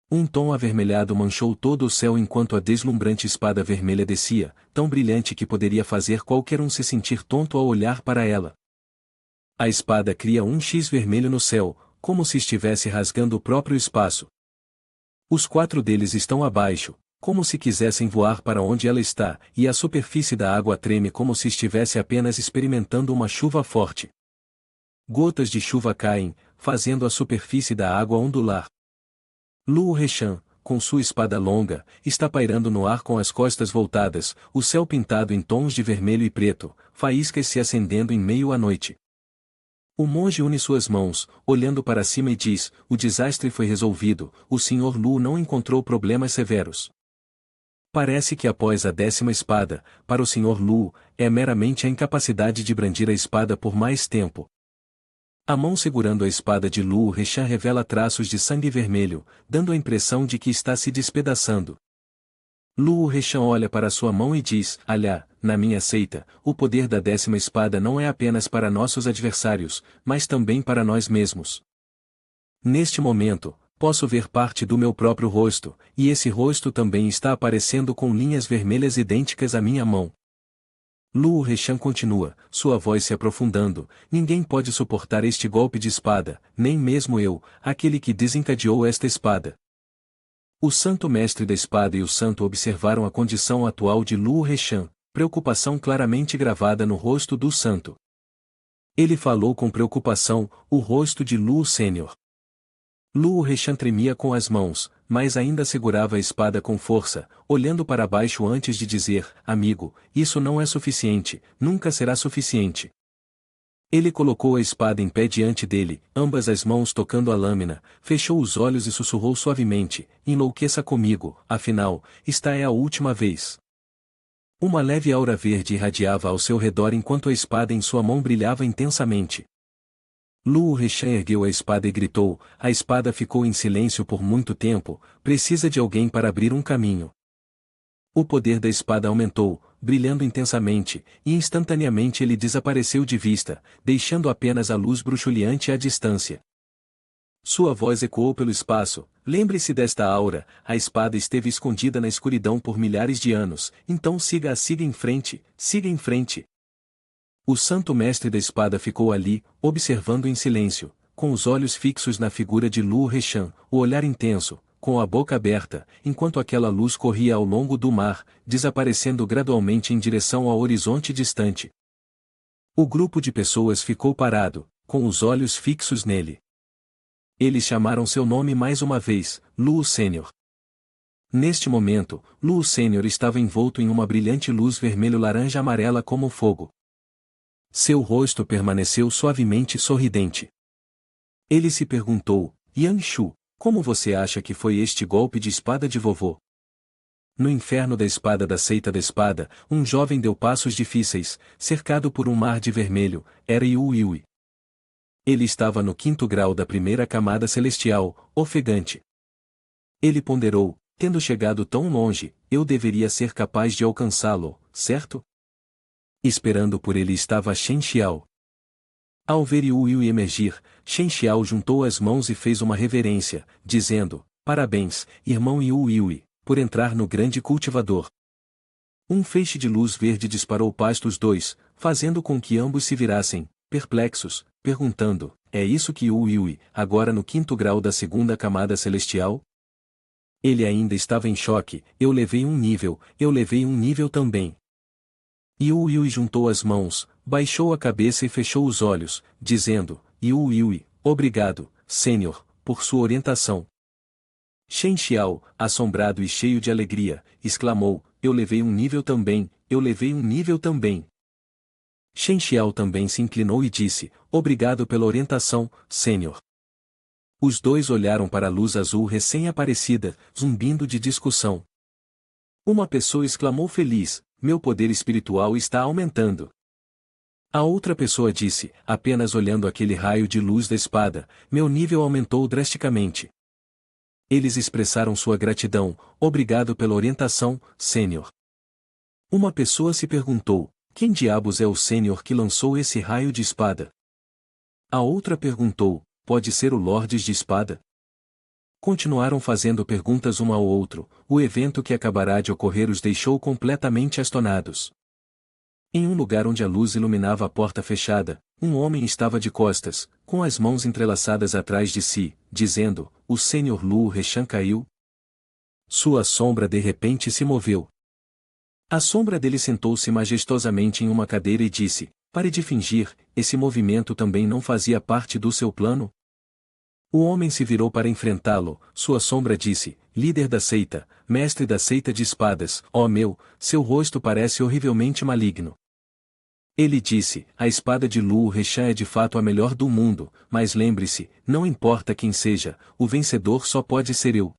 Um tom avermelhado manchou todo o céu enquanto a deslumbrante espada vermelha descia, tão brilhante que poderia fazer qualquer um se sentir tonto ao olhar para ela. A espada cria um X vermelho no céu, como se estivesse rasgando o próprio espaço. Os 4 deles estão abaixo, como se quisessem voar para onde ela está, e a superfície da água treme como se estivesse apenas experimentando uma chuva forte. Gotas de chuva caem, fazendo a superfície da água ondular. Luo Reshan, com sua espada longa, está pairando no ar com as costas voltadas, o céu pintado em tons de vermelho e preto, faíscas se acendendo em meio à noite. O monge une suas mãos, olhando para cima e diz, o desastre foi resolvido, o Sr. Luo não encontrou problemas severos. Parece que após a 10ª espada, para o Sr. Luo, é meramente a incapacidade de brandir a espada por mais tempo. A mão segurando a espada de Luo Reshan revela traços de sangue vermelho, dando a impressão de que está se despedaçando. Luo Reshan olha para sua mão e diz, alhá, na minha seita, o poder da 10ª espada não é apenas para nossos adversários, mas também para nós mesmos. Neste momento, posso ver parte do meu próprio rosto, e esse rosto também está aparecendo com linhas vermelhas idênticas à minha mão. Luo Reshan continua, sua voz se aprofundando, ninguém pode suportar este golpe de espada, nem mesmo eu, aquele que desencadeou esta espada. O santo mestre da espada e o santo observaram a condição atual de Luo Reshan, preocupação claramente gravada no rosto do santo. Ele falou com preocupação, o rosto de Luo Sênior. Luo Reshan tremia com as mãos, mas ainda segurava a espada com força, olhando para baixo antes de dizer: amigo, isso não é suficiente, nunca será suficiente. Ele colocou a espada em pé diante dele, ambas as mãos tocando a lâmina, fechou os olhos e sussurrou suavemente: enlouqueça comigo, afinal, esta é a última vez. Uma leve aura verde irradiava ao seu redor enquanto a espada em sua mão brilhava intensamente. Luo Reshan ergueu a espada e gritou: a espada ficou em silêncio por muito tempo, precisa de alguém para abrir um caminho. O poder da espada aumentou, brilhando intensamente, e instantaneamente ele desapareceu de vista, deixando apenas a luz bruxuleante à distância. Sua voz ecoou pelo espaço: lembre-se desta aura, a espada esteve escondida na escuridão por milhares de anos, então siga em frente, siga em frente. O santo mestre da espada ficou ali, observando em silêncio, com os olhos fixos na figura de Luo Reshan, o olhar intenso, com a boca aberta, enquanto aquela luz corria ao longo do mar, desaparecendo gradualmente em direção ao horizonte distante. O grupo de pessoas ficou parado, com os olhos fixos nele. Eles chamaram seu nome mais uma vez: Luo Sênior. Neste momento, Luo Sênior estava envolto em uma brilhante luz vermelho-laranja-amarela como fogo. Seu rosto permaneceu suavemente sorridente. Ele se perguntou: Yang Shu, como você acha que foi este golpe de espada de vovô? No inferno da espada da seita da espada, um jovem deu passos difíceis, cercado por um mar de vermelho, era Yu Yui. Ele estava no 5º grau da primeira camada celestial, ofegante. Ele ponderou: tendo chegado tão longe, eu deveria ser capaz de alcançá-lo, certo? Esperando por ele estava Shen Xiao. Ao ver Yu Yui emergir, Shen Xiao juntou as mãos e fez uma reverência, dizendo: parabéns, irmão Yu Yui, por entrar no grande cultivador. Um feixe de luz verde disparou past os dois, fazendo com que ambos se virassem, perplexos, perguntando: é isso que Yu Yui, agora no 5º grau da segunda camada celestial? Ele ainda estava em choque: eu levei um nível também. Yu Yui juntou as mãos, baixou a cabeça e fechou os olhos, dizendo: Yu Yui, obrigado, Sênior, por sua orientação. Shen Xiao, assombrado e cheio de alegria, exclamou: eu levei um nível também. Shen Xiao também se inclinou e disse: obrigado pela orientação, Sênior. Os dois olharam para a luz azul recém-aparecida, zumbindo de discussão. Uma pessoa exclamou feliz: meu poder espiritual está aumentando. A outra pessoa disse, apenas olhando aquele raio de luz da espada, meu nível aumentou drasticamente. Eles expressaram sua gratidão: obrigado pela orientação, Sênior. Uma pessoa se perguntou: quem diabos é o Sênior que lançou esse raio de espada? A outra perguntou: pode ser o Lordes de Espada? Continuaram fazendo perguntas um ao outro, o evento que acabará de ocorrer os deixou completamente astonados. Em um lugar onde a luz iluminava a porta fechada, um homem estava de costas, com as mãos entrelaçadas atrás de si, dizendo: o Sênior Luo Reshan caiu? Sua sombra de repente se moveu. A sombra dele sentou-se majestosamente em uma cadeira e disse: pare de fingir, esse movimento também não fazia parte do seu plano? O homem se virou para enfrentá-lo, sua sombra disse: líder da seita, mestre da seita de espadas, ó meu, seu rosto parece horrivelmente maligno. Ele disse: a espada de Luo Reshan é de fato a melhor do mundo, mas lembre-se, não importa quem seja, o vencedor só pode ser eu.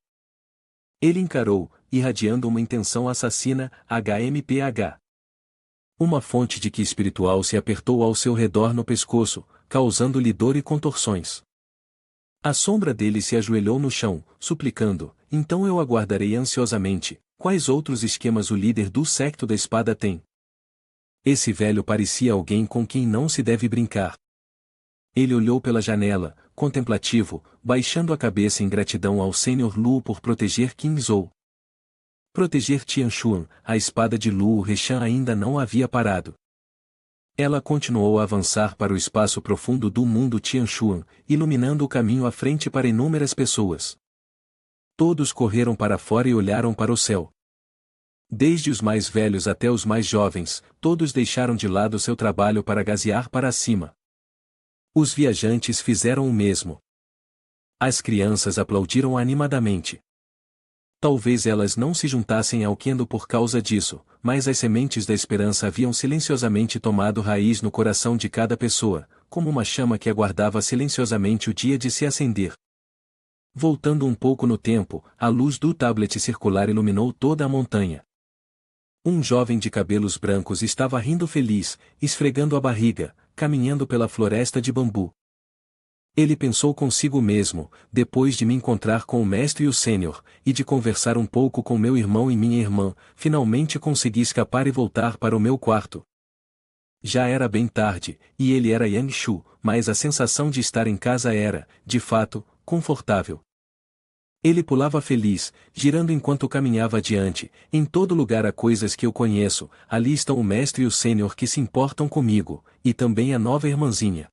Ele encarou, irradiando uma intenção assassina, HMPH. Uma fonte de ki espiritual se apertou ao seu redor no pescoço, causando-lhe dor e contorções. A sombra dele se ajoelhou no chão, suplicando: então eu aguardarei ansiosamente. Quais outros esquemas o líder do secto da espada tem? Esse velho parecia alguém com quem não se deve brincar. Ele olhou pela janela, contemplativo, baixando a cabeça em gratidão ao Sênior Luo por proteger Qin Zhou. Proteger Tianshuan, a espada de Luo Reshan ainda não havia parado. Ela continuou a avançar para o espaço profundo do mundo Tianshuan, iluminando o caminho à frente para inúmeras pessoas. Todos correram para fora e olharam para o céu. Desde os mais velhos até os mais jovens, todos deixaram de lado seu trabalho para gazear para cima. Os viajantes fizeram o mesmo. As crianças aplaudiram animadamente. Talvez elas não se juntassem ao Kendo por causa disso, mas as sementes da esperança haviam silenciosamente tomado raiz no coração de cada pessoa, como uma chama que aguardava silenciosamente o dia de se acender. Voltando um pouco no tempo, a luz do tablet circular iluminou toda a montanha. Um jovem de cabelos brancos estava rindo feliz, esfregando a barriga, caminhando pela floresta de bambu. Ele pensou consigo mesmo, depois de me encontrar com o mestre e o sênior, e de conversar um pouco com meu irmão e minha irmã, finalmente consegui escapar e voltar para o meu quarto. Já era bem tarde, e ele era Yangshu, mas a sensação de estar em casa era, de fato, confortável. Ele pulava feliz, girando enquanto caminhava adiante. Em todo lugar há coisas que eu conheço, ali estão o mestre e o sênior que se importam comigo, e também a nova irmãzinha.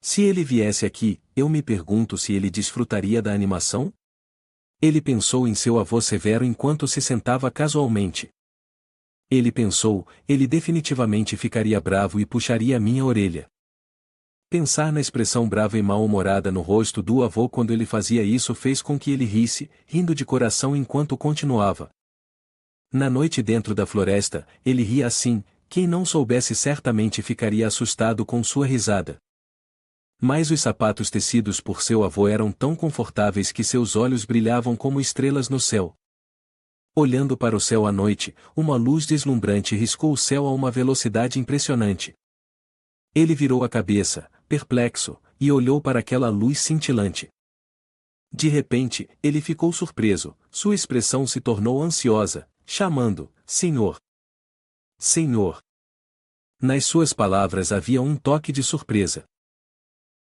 Se ele viesse aqui, eu me pergunto se ele desfrutaria da animação? Ele pensou em seu avô severo enquanto se sentava casualmente. Ele pensou, ele definitivamente ficaria bravo e puxaria minha orelha. Pensar na expressão brava e mal-humorada no rosto do avô quando ele fazia isso fez com que ele risse, rindo de coração enquanto continuava. Na noite dentro da floresta, ele ria assim, quem não soubesse certamente ficaria assustado com sua risada. Mas os sapatos tecidos por seu avô eram tão confortáveis que seus olhos brilhavam como estrelas no céu. Olhando para o céu à noite, uma luz deslumbrante riscou o céu a uma velocidade impressionante. Ele virou a cabeça, perplexo, e olhou para aquela luz cintilante. De repente, ele ficou surpreso, sua expressão se tornou ansiosa, chamando, Senhor! Senhor! Nas suas palavras havia um toque de surpresa.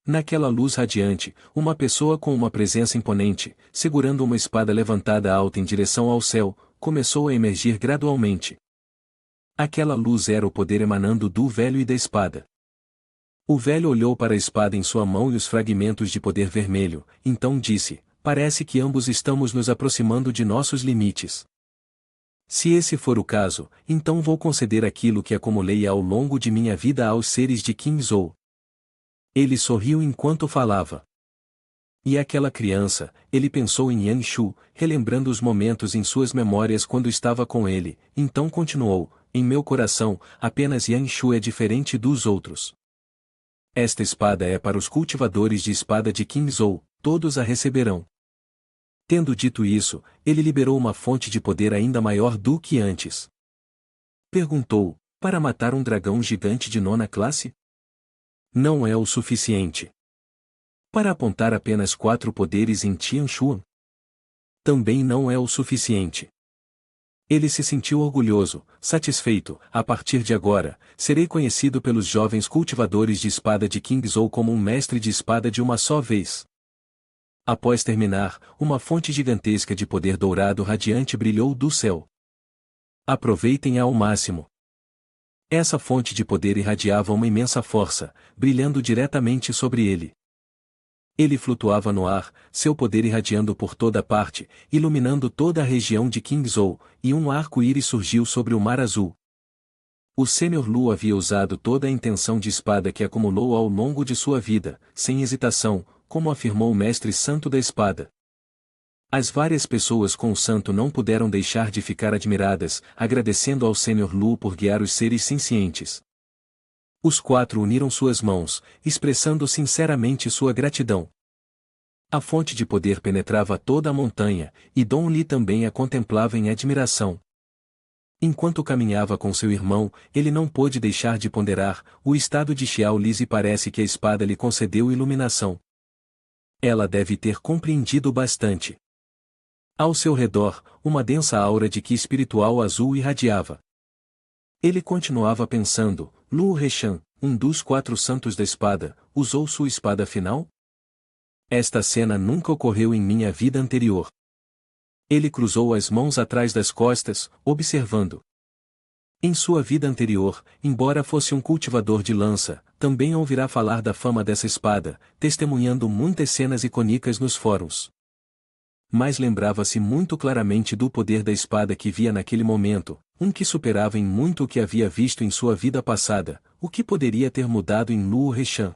Naquela luz radiante, uma pessoa com uma presença imponente, segurando uma espada levantada alta em direção ao céu, começou a emergir gradualmente. Aquela luz era o poder emanando do velho e da espada. O velho olhou para a espada em sua mão e os fragmentos de poder vermelho, então disse, parece que ambos estamos nos aproximando de nossos limites. Se esse for o caso, então vou conceder aquilo que acumulei ao longo de minha vida aos seres de Qingzhou. Ele sorriu enquanto falava. E aquela criança, ele pensou em Yangshu, relembrando os momentos em suas memórias quando estava com ele, então continuou, em meu coração, apenas Yangshu é diferente dos outros. Esta espada é para os cultivadores de espada de Qingzhou, todos a receberão. Tendo dito isso, ele liberou uma fonte de poder ainda maior do que antes. Perguntou, para matar um dragão gigante de 9ª classe? Não é o suficiente. Para apontar apenas 4 poderes em Tianshuan? Também não é o suficiente. Ele se sentiu orgulhoso, satisfeito, a partir de agora, serei conhecido pelos jovens cultivadores de espada de Qingzhou como um mestre de espada de uma só vez. Após terminar, uma fonte gigantesca de poder dourado radiante brilhou do céu. Aproveitem ao máximo. Essa fonte de poder irradiava uma imensa força, brilhando diretamente sobre ele. Ele flutuava no ar, seu poder irradiando por toda parte, iluminando toda a região de Qingzhou, e um arco-íris surgiu sobre o mar azul. O Sênior Lu havia usado toda a intenção de espada que acumulou ao longo de sua vida, sem hesitação, como afirmou o Mestre Santo da Espada. As várias pessoas com o santo não puderam deixar de ficar admiradas, agradecendo ao Sênior Lu por guiar os seres sencientes. Os 4 uniram suas mãos, expressando sinceramente sua gratidão. A fonte de poder penetrava toda a montanha, e Dong Li também a contemplava em admiração. Enquanto caminhava com seu irmão, ele não pôde deixar de ponderar, o estado de Xiao Lise parece que a espada lhe concedeu iluminação. Ela deve ter compreendido bastante. Ao seu redor, uma densa aura de ki espiritual azul irradiava. Ele continuava pensando, Lu Reshan, um dos 4 santos da espada, usou sua espada final? Esta cena nunca ocorreu em minha vida anterior. Ele cruzou as mãos atrás das costas, observando. Em sua vida anterior, embora fosse um cultivador de lança, também ouvirá falar da fama dessa espada, testemunhando muitas cenas icônicas nos fóruns. Mas lembrava-se muito claramente do poder da espada que via naquele momento, um que superava em muito o que havia visto em sua vida passada, o que poderia ter mudado em Lu Reshan.